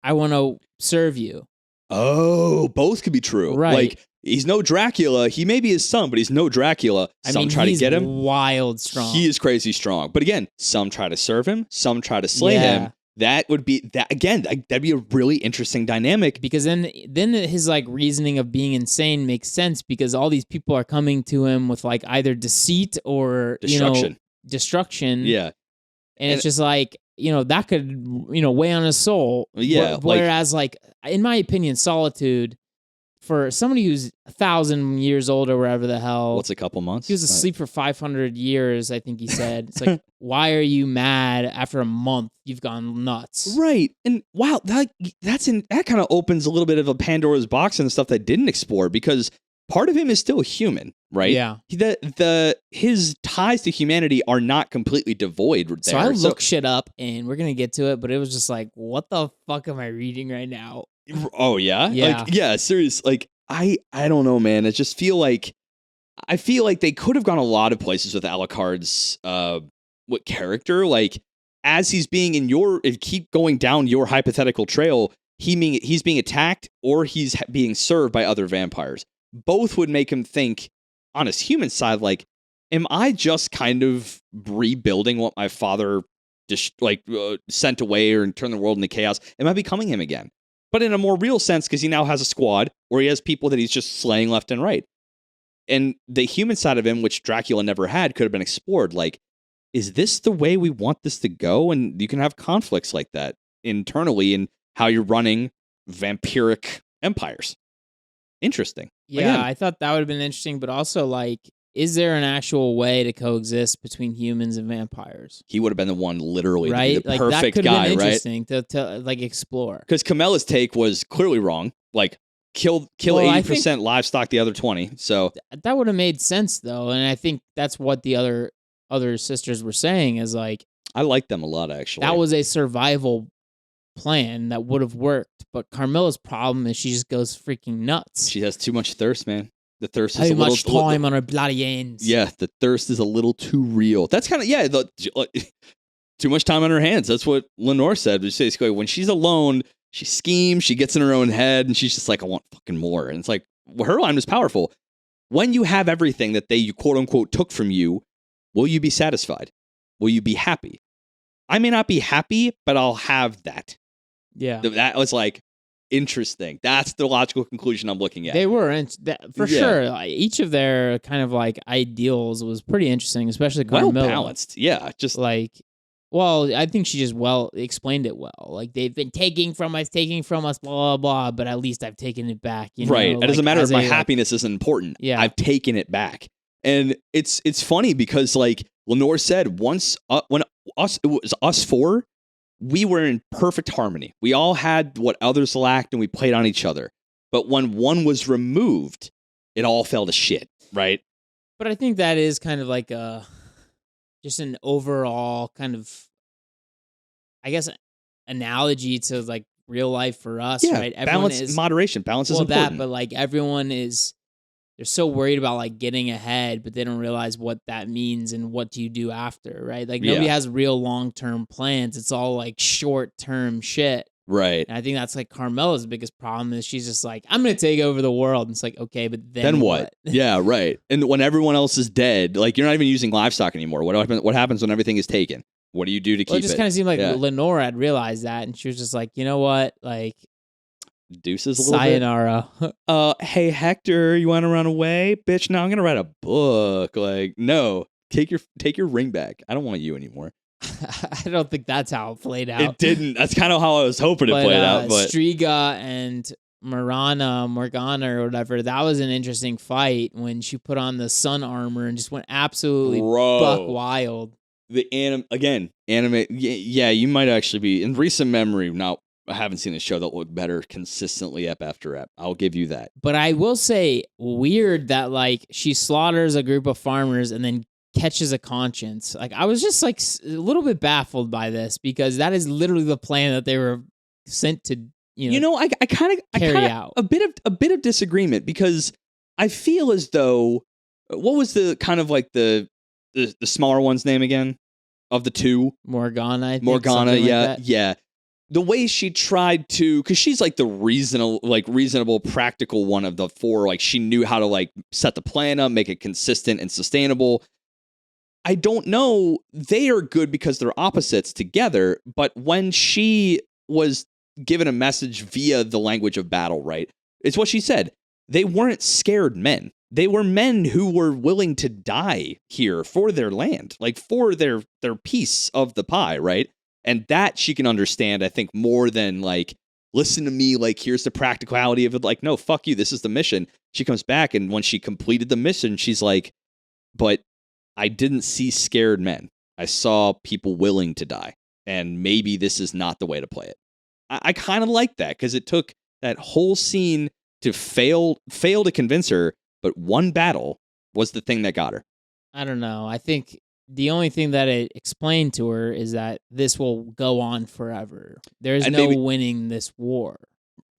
I want to serve you. Oh, both could be true. Right. Like, he's no Dracula. He may be his son, but he's no Dracula. Some try to get him. Wild strong. He is crazy strong. But again, some try to serve him. Some try to slay him. That would be that again. That'd be a really interesting dynamic, because then his like reasoning of being insane makes sense, because all these people are coming to him with like either deceit or destruction. Yeah, and it's just like, that could weigh on his soul. Yeah. Whereas like in my opinion, solitude for somebody who's 1,000 years old or whatever the hell. What's a couple months? He was asleep for 500 years, I think he said. It's like, why are you mad after a month? You've gone nuts. Right. And wow, that kind of opens a little bit of a Pandora's box and stuff that didn't explore, because part of him is still human, right? Yeah. His ties to humanity are not completely devoid there. So I looked shit up, and we're going to get to it, but it was just like, what the fuck am I reading right now? Oh yeah? Yeah. Like, yeah, serious. Like, I don't know, man. I just feel like they could have gone a lot of places with Alucard's what character. Like, as he's being keep going down your hypothetical trail, he's being attacked or he's being served by other vampires. Both would make him think on his human side, like, am I just kind of rebuilding what my father sent away or turned the world into chaos? Am I becoming him again? But in a more real sense, because he now has a squad, or he has people that he's just slaying left and right. And the human side of him, which Dracula never had, could have been explored. Like, is this the way we want this to go? And you can have conflicts like that internally in how you're running vampiric empires. Interesting. Yeah, again, I thought that would have been interesting, but also, like, is there an actual way to coexist between humans and vampires? He would have been the one, literally, right? The perfect guy, right? Interesting to like explore. Because Camilla's take was clearly wrong. Like, kill 80% livestock, the other 20. So that would have made sense, though, and I think that's what the other sisters were saying is like, I like them a lot, actually. That was a survival plan that would have worked, but Carmilla's problem is she just goes freaking nuts. She has too much thirst, man. The thirst How is a little much time on our bloody ends. Yeah, the thirst is a little too real. That's kind of too much time on her hands. That's what Lenore said. She says when she's alone, she schemes, she gets in her own head, and she's just like, I want fucking more. And it's like, well, her line was powerful. When you have everything that they quote unquote took from you, will you be satisfied? Will you be happy? I may not be happy, but I'll have that. Yeah. That was like interesting. That's the logical conclusion I'm looking at. They were, for sure. Like, each of their kind of like ideals was pretty interesting, especially Carmilla. Well balanced. Yeah. Just like, well, I think she just explained it well. Like, they've been taking from us, blah, blah, blah, but at least I've taken it back. You know? Right. It doesn't matter if my happiness isn't important. Yeah. I've taken it back. And it's funny because like Lenore said, once when it was us four, we were in perfect harmony. We all had what others lacked and we played on each other. But when one was removed, it all fell to shit, right? But I think that is kind of like just an overall kind of, I guess, analogy to like real life for us, right? Balance, moderation. Balance is important. But like they're so worried about like getting ahead, but they don't realize what that means and what do you do after, right? Like nobody has real long-term plans. It's all like short-term shit. Right. And I think that's like Carmella's biggest problem is she's just like, I'm going to take over the world. And it's like, okay, but then what? Yeah, right. And when everyone else is dead, like you're not even using livestock anymore. What happens when everything is taken? What do you do to keep it? It just kind of seemed like Lenore had realized that. And she was just like, you know what? Like, deuces a little sayonara. Hey, Hector, you want to run away? Bitch, no, I'm going to write a book. Like, no, take your ring back. I don't want you anymore. I don't think that's how it played out. It didn't. That's kind of how I was hoping it played out. But Striga and Morgana or whatever, that was an interesting fight when she put on the sun armor and just went absolutely buck wild. The anime, yeah, you might actually be, in recent memory, I haven't seen a show that looked better consistently ep after ep. I'll give you that. But I will say, weird that like she slaughters a group of farmers and then catches a conscience. Like I was just like a little bit baffled by this because that is literally the plan that they were sent to. I kind of carry out a bit of disagreement because I feel as though what was the kind of like the smaller one's name again of the two? Morgana. I think, Morgana. Yeah, like that. Yeah. The way she tried to, because she's like the reasonable, practical one of the four. Like she knew how to like set the plan up, make it consistent and sustainable. I don't know. They are good because they're opposites together. But when she was given a message via the language of battle, right? It's what she said. They weren't scared men. They were men who were willing to die here for their land, like for their piece of the pie, right? And that she can understand, I think, more than like, listen to me, like, here's the practicality of it. Like, no, fuck you. This is the mission. She comes back, and when she completed the mission, she's like, but I didn't see scared men. I saw people willing to die. And maybe this is not the way to play it. I kind of like that because it took that whole scene to fail to convince her, but one battle was the thing that got her. I don't know. I think the only thing that it explained to her is that this will go on forever. There's no winning this war.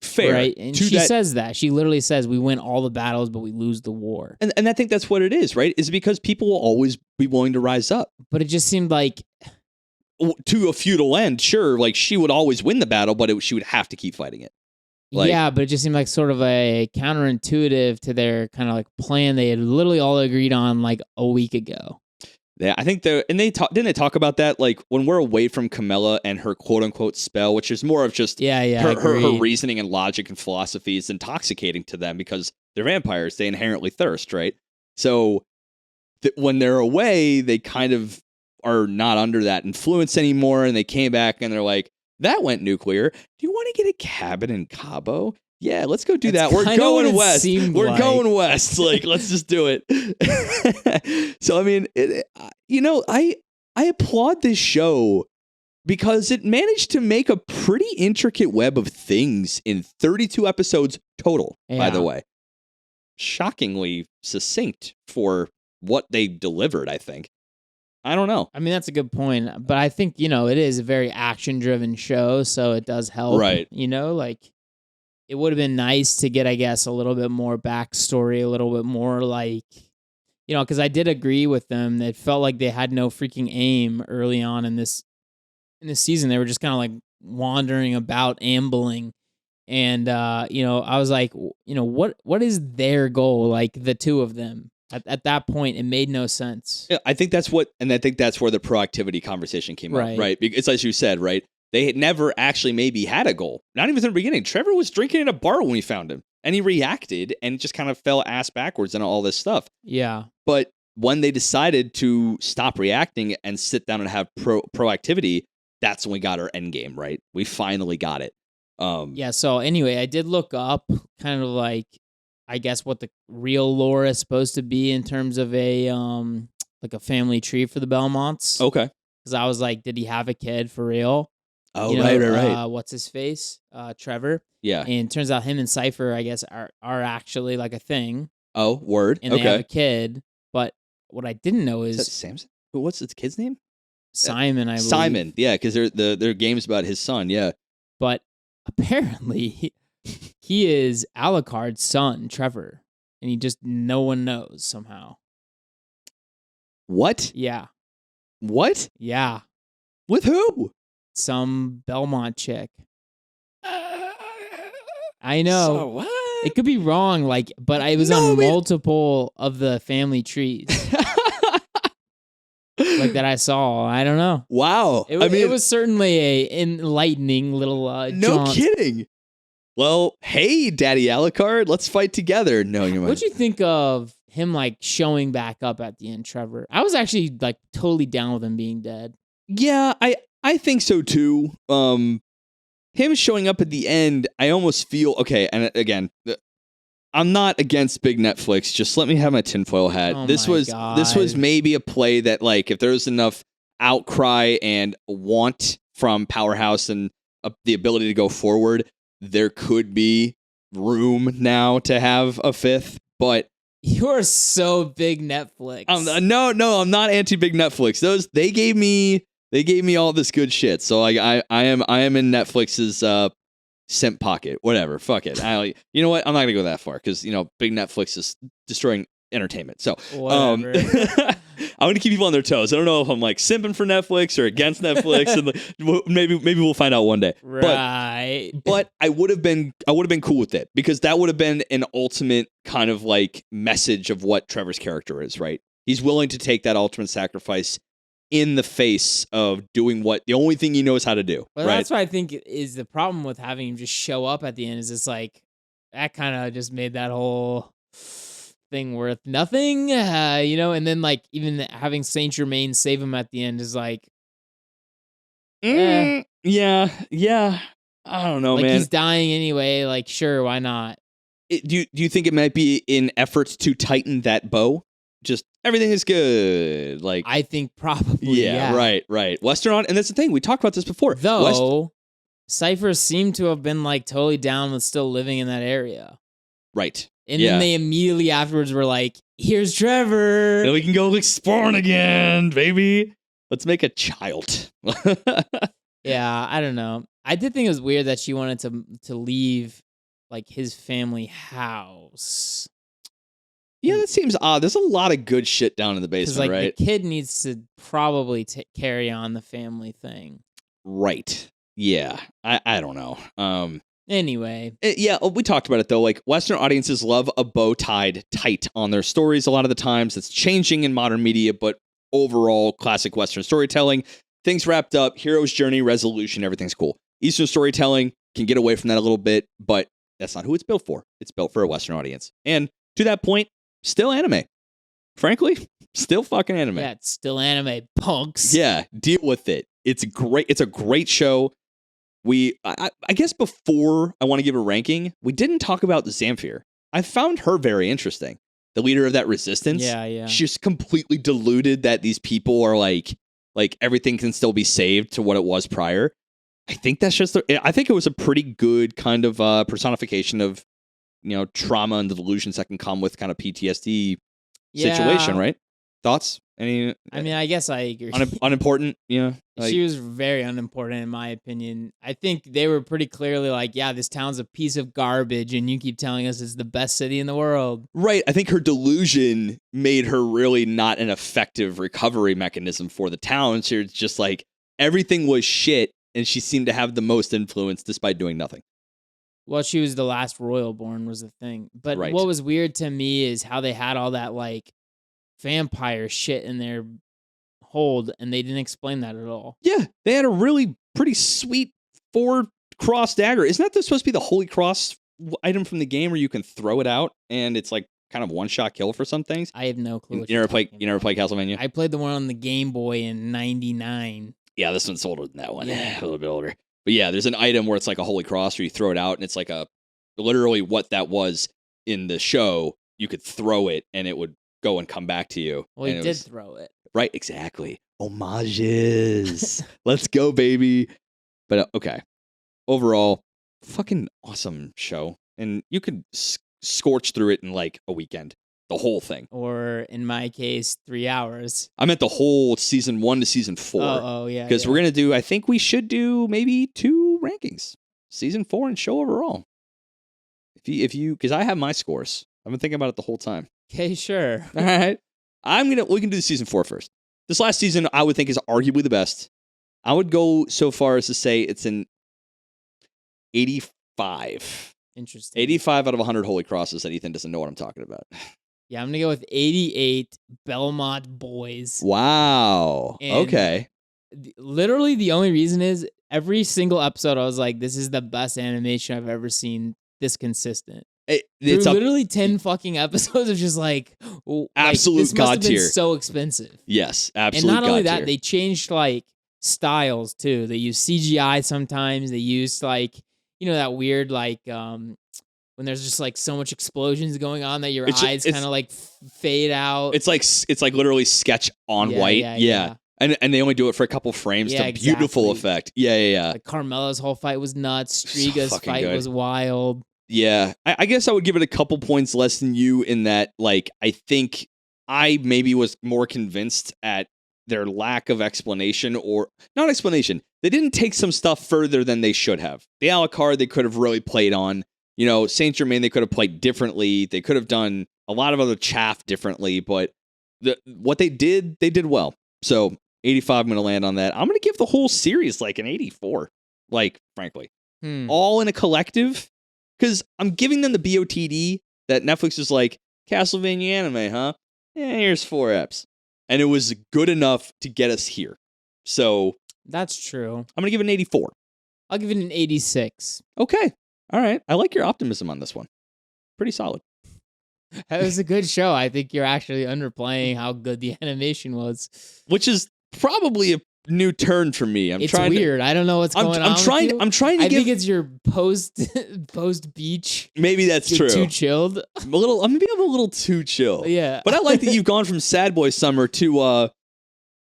Fair. Right? And she says that. She literally says we win all the battles, but we lose the war. And I think that's what it is, right? Is because people will always be willing to rise up. But it just seemed like, to a feudal end, sure, like she would always win the battle, but she would have to keep fighting it. Like, yeah, but it just seemed like sort of a counterintuitive to their kind of like plan they had literally all agreed on like a week ago. Yeah, I think didn't they talk about that? Like when we're away from Camilla and her quote unquote spell, which is more of just her reasoning and logic and philosophy is intoxicating to them because they're vampires. They inherently thirst, right? So when they're away, they kind of are not under that influence anymore. And they came back and they're like, that went nuclear. Do you want to get a cabin in Cabo? Yeah, let's go do that. We're going west. We're going west. Like, let's just do it. So, I mean, I applaud this show because it managed to make a pretty intricate web of things in 32 episodes total, by the way. Shockingly succinct for what they delivered, I think. I don't know. I mean, that's a good point. But I think, it is a very action-driven show, so it does help. Right. Like, it would have been nice to get, I guess, a little bit more backstory, a little bit more like, because I did agree with them. It felt like they had no freaking aim early on in this season. They were just kind of like wandering about, ambling. And, I was like, what is their goal? Like the two of them at that point, it made no sense. Yeah, I think that's where the proactivity conversation came up, right? It's as you said, right? They had never actually maybe had a goal. Not even in the beginning. Trevor was drinking in a bar when we found him, and he reacted and just kind of fell ass backwards and all this stuff. Yeah. But when they decided to stop reacting and sit down and have proactivity, that's when we got our end game, right? We finally got it. Yeah, so anyway, I did look up kind of like, I guess, what the real lore is supposed to be in terms of a like a family tree for the Belmonts. Okay. Because I was like, did he have a kid for real? Oh, right. What's his face? Trevor. Yeah. And it turns out him and Cypher, I guess, are actually like a thing. Oh, word. And they have a kid. But what I didn't know is that Samson? What's his kid's name? Simon, I believe. Simon, yeah, because their game's about his son, yeah. But apparently, he is Alucard's son, Trevor, and no one knows somehow. What? Yeah. What? Yeah. With who? Some Belmont chick. I know. So what? It could be wrong, but I was on multiple of the family trees. Like that I saw. I don't know. Wow. It was certainly a enlightening little no jaunt. Kidding. Well, hey, Daddy Alucard, let's fight together. No, you might. What'd you think of him showing back up at the end, Trevor? I was actually totally down with him being dead. Yeah, I think so too. Him showing up at the end, I almost feel okay. And again, I'm not against big Netflix. Just let me have my tinfoil hat. Oh this my was God. maybe a play that if there's enough outcry and want from Powerhouse and the ability to go forward, there could be room now to have a fifth. But you're so big Netflix. No, I'm not anti big Netflix. They gave me all this good shit. So I am in Netflix's simp pocket. Whatever. Fuck it. You know what? I'm not gonna go that far because big Netflix is destroying entertainment. So I'm gonna keep people on their toes. I don't know if I'm simping for Netflix or against Netflix, and maybe we'll find out one day. Right. But I would have been cool with it because that would have been an ultimate kind of message of what Trevor's character is. Right. He's willing to take that ultimate sacrifice in the face of doing the only thing he knows how to do. Well, right? That's what I think is the problem with having him just show up at the end. Is it's that kind of just made that whole thing worth nothing, and then even having Saint Germain save him at the end is yeah. I don't know, man. He's dying anyway. Sure, why not? Do you think it might be in efforts to tighten that bow? Just everything is good. I think probably. Yeah. Right. Western and that's the thing. We talked about this before. Though Cypher seemed to have been totally down with still living in that area. Right. And then they immediately afterwards were like, "Here's Trevor. And we can go spawn again, baby. Let's make a child." Yeah, I don't know. I did think it was weird that she wanted to leave his family house. Yeah, that seems odd. There's a lot of good shit down in the basement, right? The kid needs to probably carry on the family thing. Right. Yeah. I don't know. Anyway. We talked about it, though. Western audiences love a bow tied tight on their stories a lot of the times. It's changing in modern media, but overall, classic Western storytelling. Things wrapped up, hero's journey, resolution, everything's cool. Eastern storytelling can get away from that a little bit, but that's not who it's built for. It's built for a Western audience. And to that point, still anime. Frankly, still fucking anime. Yeah, it's still anime, punks. Yeah, deal with it. It's great. It's a great show. I guess before I want to give a ranking, we didn't talk about Zamfir. I found her very interesting. The leader of that resistance. Yeah. She's completely deluded that these people are like everything can still be saved to what it was prior. I think that's just. I think it was a pretty good kind of personification of trauma and the delusions that can come with kind of PTSD situation, right? Thoughts? Any? I mean, I guess I agree. Unimportant, yeah. She was very unimportant in my opinion. I think they were pretty clearly like, yeah, this town's a piece of garbage, and you keep telling us it's the best city in the world. Right. I think her delusion made her really not an effective recovery mechanism for the town. She was just like, everything was shit, and she seemed to have the most influence despite doing nothing. Well, she was the last royal born was the thing. But Right. What was weird to me is how they had all that like vampire shit in their hold, and they didn't explain that at all. Yeah, they had a really pretty sweet 4-cross dagger. Isn't that supposed to be the Holy Cross item from the game where you can throw it out and it's like kind of one-shot kill for some things? I have no clue. You never play Castlevania? I played the one on the Game Boy in '99. Yeah, this one's older than that one. Yeah, a little bit older. But yeah, there's an item where it's like a Holy Cross where you throw it out and it's like literally what that was in the show. You could throw it and it would go and come back to you. Well, he did throw it. Right, exactly. Homages. Let's go, baby. But okay. Overall, fucking awesome show. And you could scorch through it in like a weekend. The whole thing. Or in my case, 3 hours. I meant the whole season 1 to season 4. Oh yeah. Because we're going to do, I think we should do maybe 2 rankings. Season 4 and show overall. If you, because I have my scores. I've been thinking about it the whole time. Okay, sure. All right. We can do season 4 first. This last season, I would think, is arguably the best. I would go so far as to say it's an 85. Interesting. 85 out of 100 Holy Crosses that Ethan doesn't know what I'm talking about. Yeah, I'm going to go with 88 Belmont Boys. Wow. And okay. Literally, the only reason is every single episode, I was like, this is the best animation I've ever seen this consistent. It's literally 10 fucking episodes of just like absolute this must have been god tier. So expensive. Yes, absolute. And not only god that, they changed like styles too. They use CGI sometimes. They used like that weird like when there's just like so much explosions going on that your eyes kind of like fade out. It's like literally sketch on white. Yeah. And they only do it for a couple frames. It's a beautiful effect. Yeah. Like Carmella's whole fight was nuts. Striga's fight was wild. Yeah, I guess I would give it a couple points less than you in that, like, I think I maybe was more convinced at their lack of explanation or not explanation. They didn't take some stuff further than they should have. The Alucard they could have really played on. Saint Germain they could have played differently. They could have done a lot of other chaff differently, but what they did well. So 85, I'm going to land on that. I'm going to give the whole series like an 84, like, frankly. All in a collective. Because I'm giving them the BOTD that Netflix is like, Castlevania anime, huh? Yeah, here's 4 eps. And it was good enough to get us here. So that's true. I'm going to give it an 84. I'll give it an 86. Okay. All right. I like your optimism on this one. Pretty solid. That was a good show. I think you're actually underplaying how good the animation was. Which is probably a new turn for me. It's weird. I don't know what's going on. I'm trying to. I think it's your post beach. Maybe that's true. Too chilled. Maybe I'm a little too chill. Yeah. But I like that you've gone from sad boy summer to I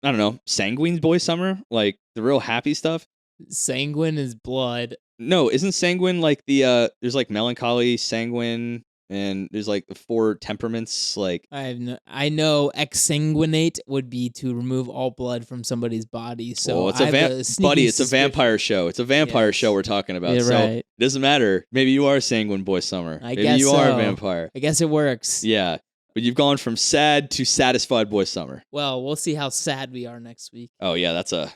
don't know, sanguine boy summer, like the real happy stuff. Sanguine is blood. No, isn't sanguine like the there's like melancholy, sanguine, and there's like the 4 temperaments, like I know exsanguinate would be to remove all blood from somebody's body. So it's it's a vampire show. It's a vampire show we're talking about. So right. It doesn't matter. Maybe you are sanguine boy summer. Maybe you so. are a vampire. I guess it works. Yeah. But you've gone from sad to satisfied boy summer. Well, we'll see how sad we are next week. Oh yeah, that's a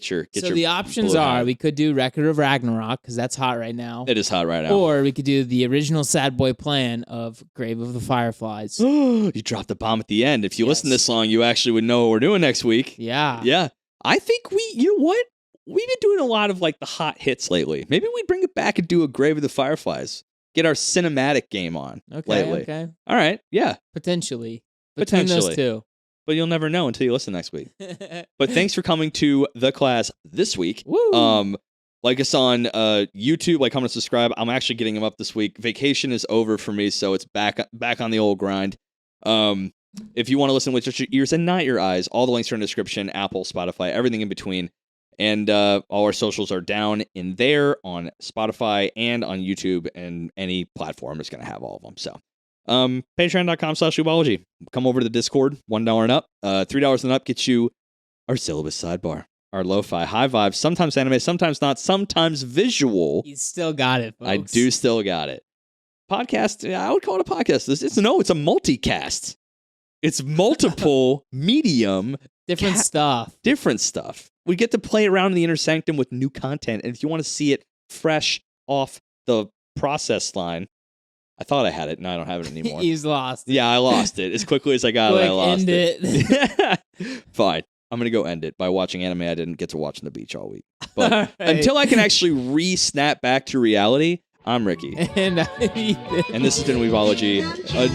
So the options are we could do Record of Ragnarok because that's hot right now. It is hot right now. Or we could do the original Sad Boy plan of Grave of the Fireflies. You dropped the bomb at the end. If you listen to this song, you actually would know what we're doing next week. Yeah. Yeah. I think you know what? We've been doing a lot of like the hot hits lately. Maybe we bring it back and do a Grave of the Fireflies. Get our cinematic game on lately. Okay. All right. Yeah. Potentially. Between those two. But you'll never know until you listen next week. But thanks for coming to the class this week. Woo! Like us on YouTube, like, comment, subscribe. I'm actually getting them up this week. Vacation is over for me, so it's back on the old grind. If you want to listen with just your ears and not your eyes, all the links are in the description. Apple, Spotify, everything in between. And all our socials are down in there on Spotify and on YouTube, and any platform is going to have all of them. So Patreon.com/Weebology. Come over to the Discord, $1 and up. $3 and up gets you our syllabus sidebar, our lo-fi, high vibes, sometimes anime, sometimes not, sometimes visual. You still got it, folks. I do still got it. Podcast, I would call it a podcast. It's a multicast. It's multiple medium. Different stuff. Different stuff. We get to play around in the inner sanctum with new content. And if you want to see it fresh off the process line, I thought I had it. No, I don't have it anymore. He's lost. Yeah, I lost it. As quickly as I got it, I lost end it. Fine. I'm going to go end it by watching anime I didn't get to watch on the beach all week. But all right. Until I can actually re-snap back to reality, I'm Ricky. And I'm Ethan. And this has been Weebology.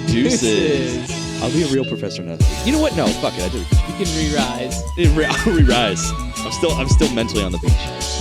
Deuces. I'll be a real professor now. You know what? No, fuck it. I do. You can re-rise. I'll re-rise. I'm still mentally on the beach.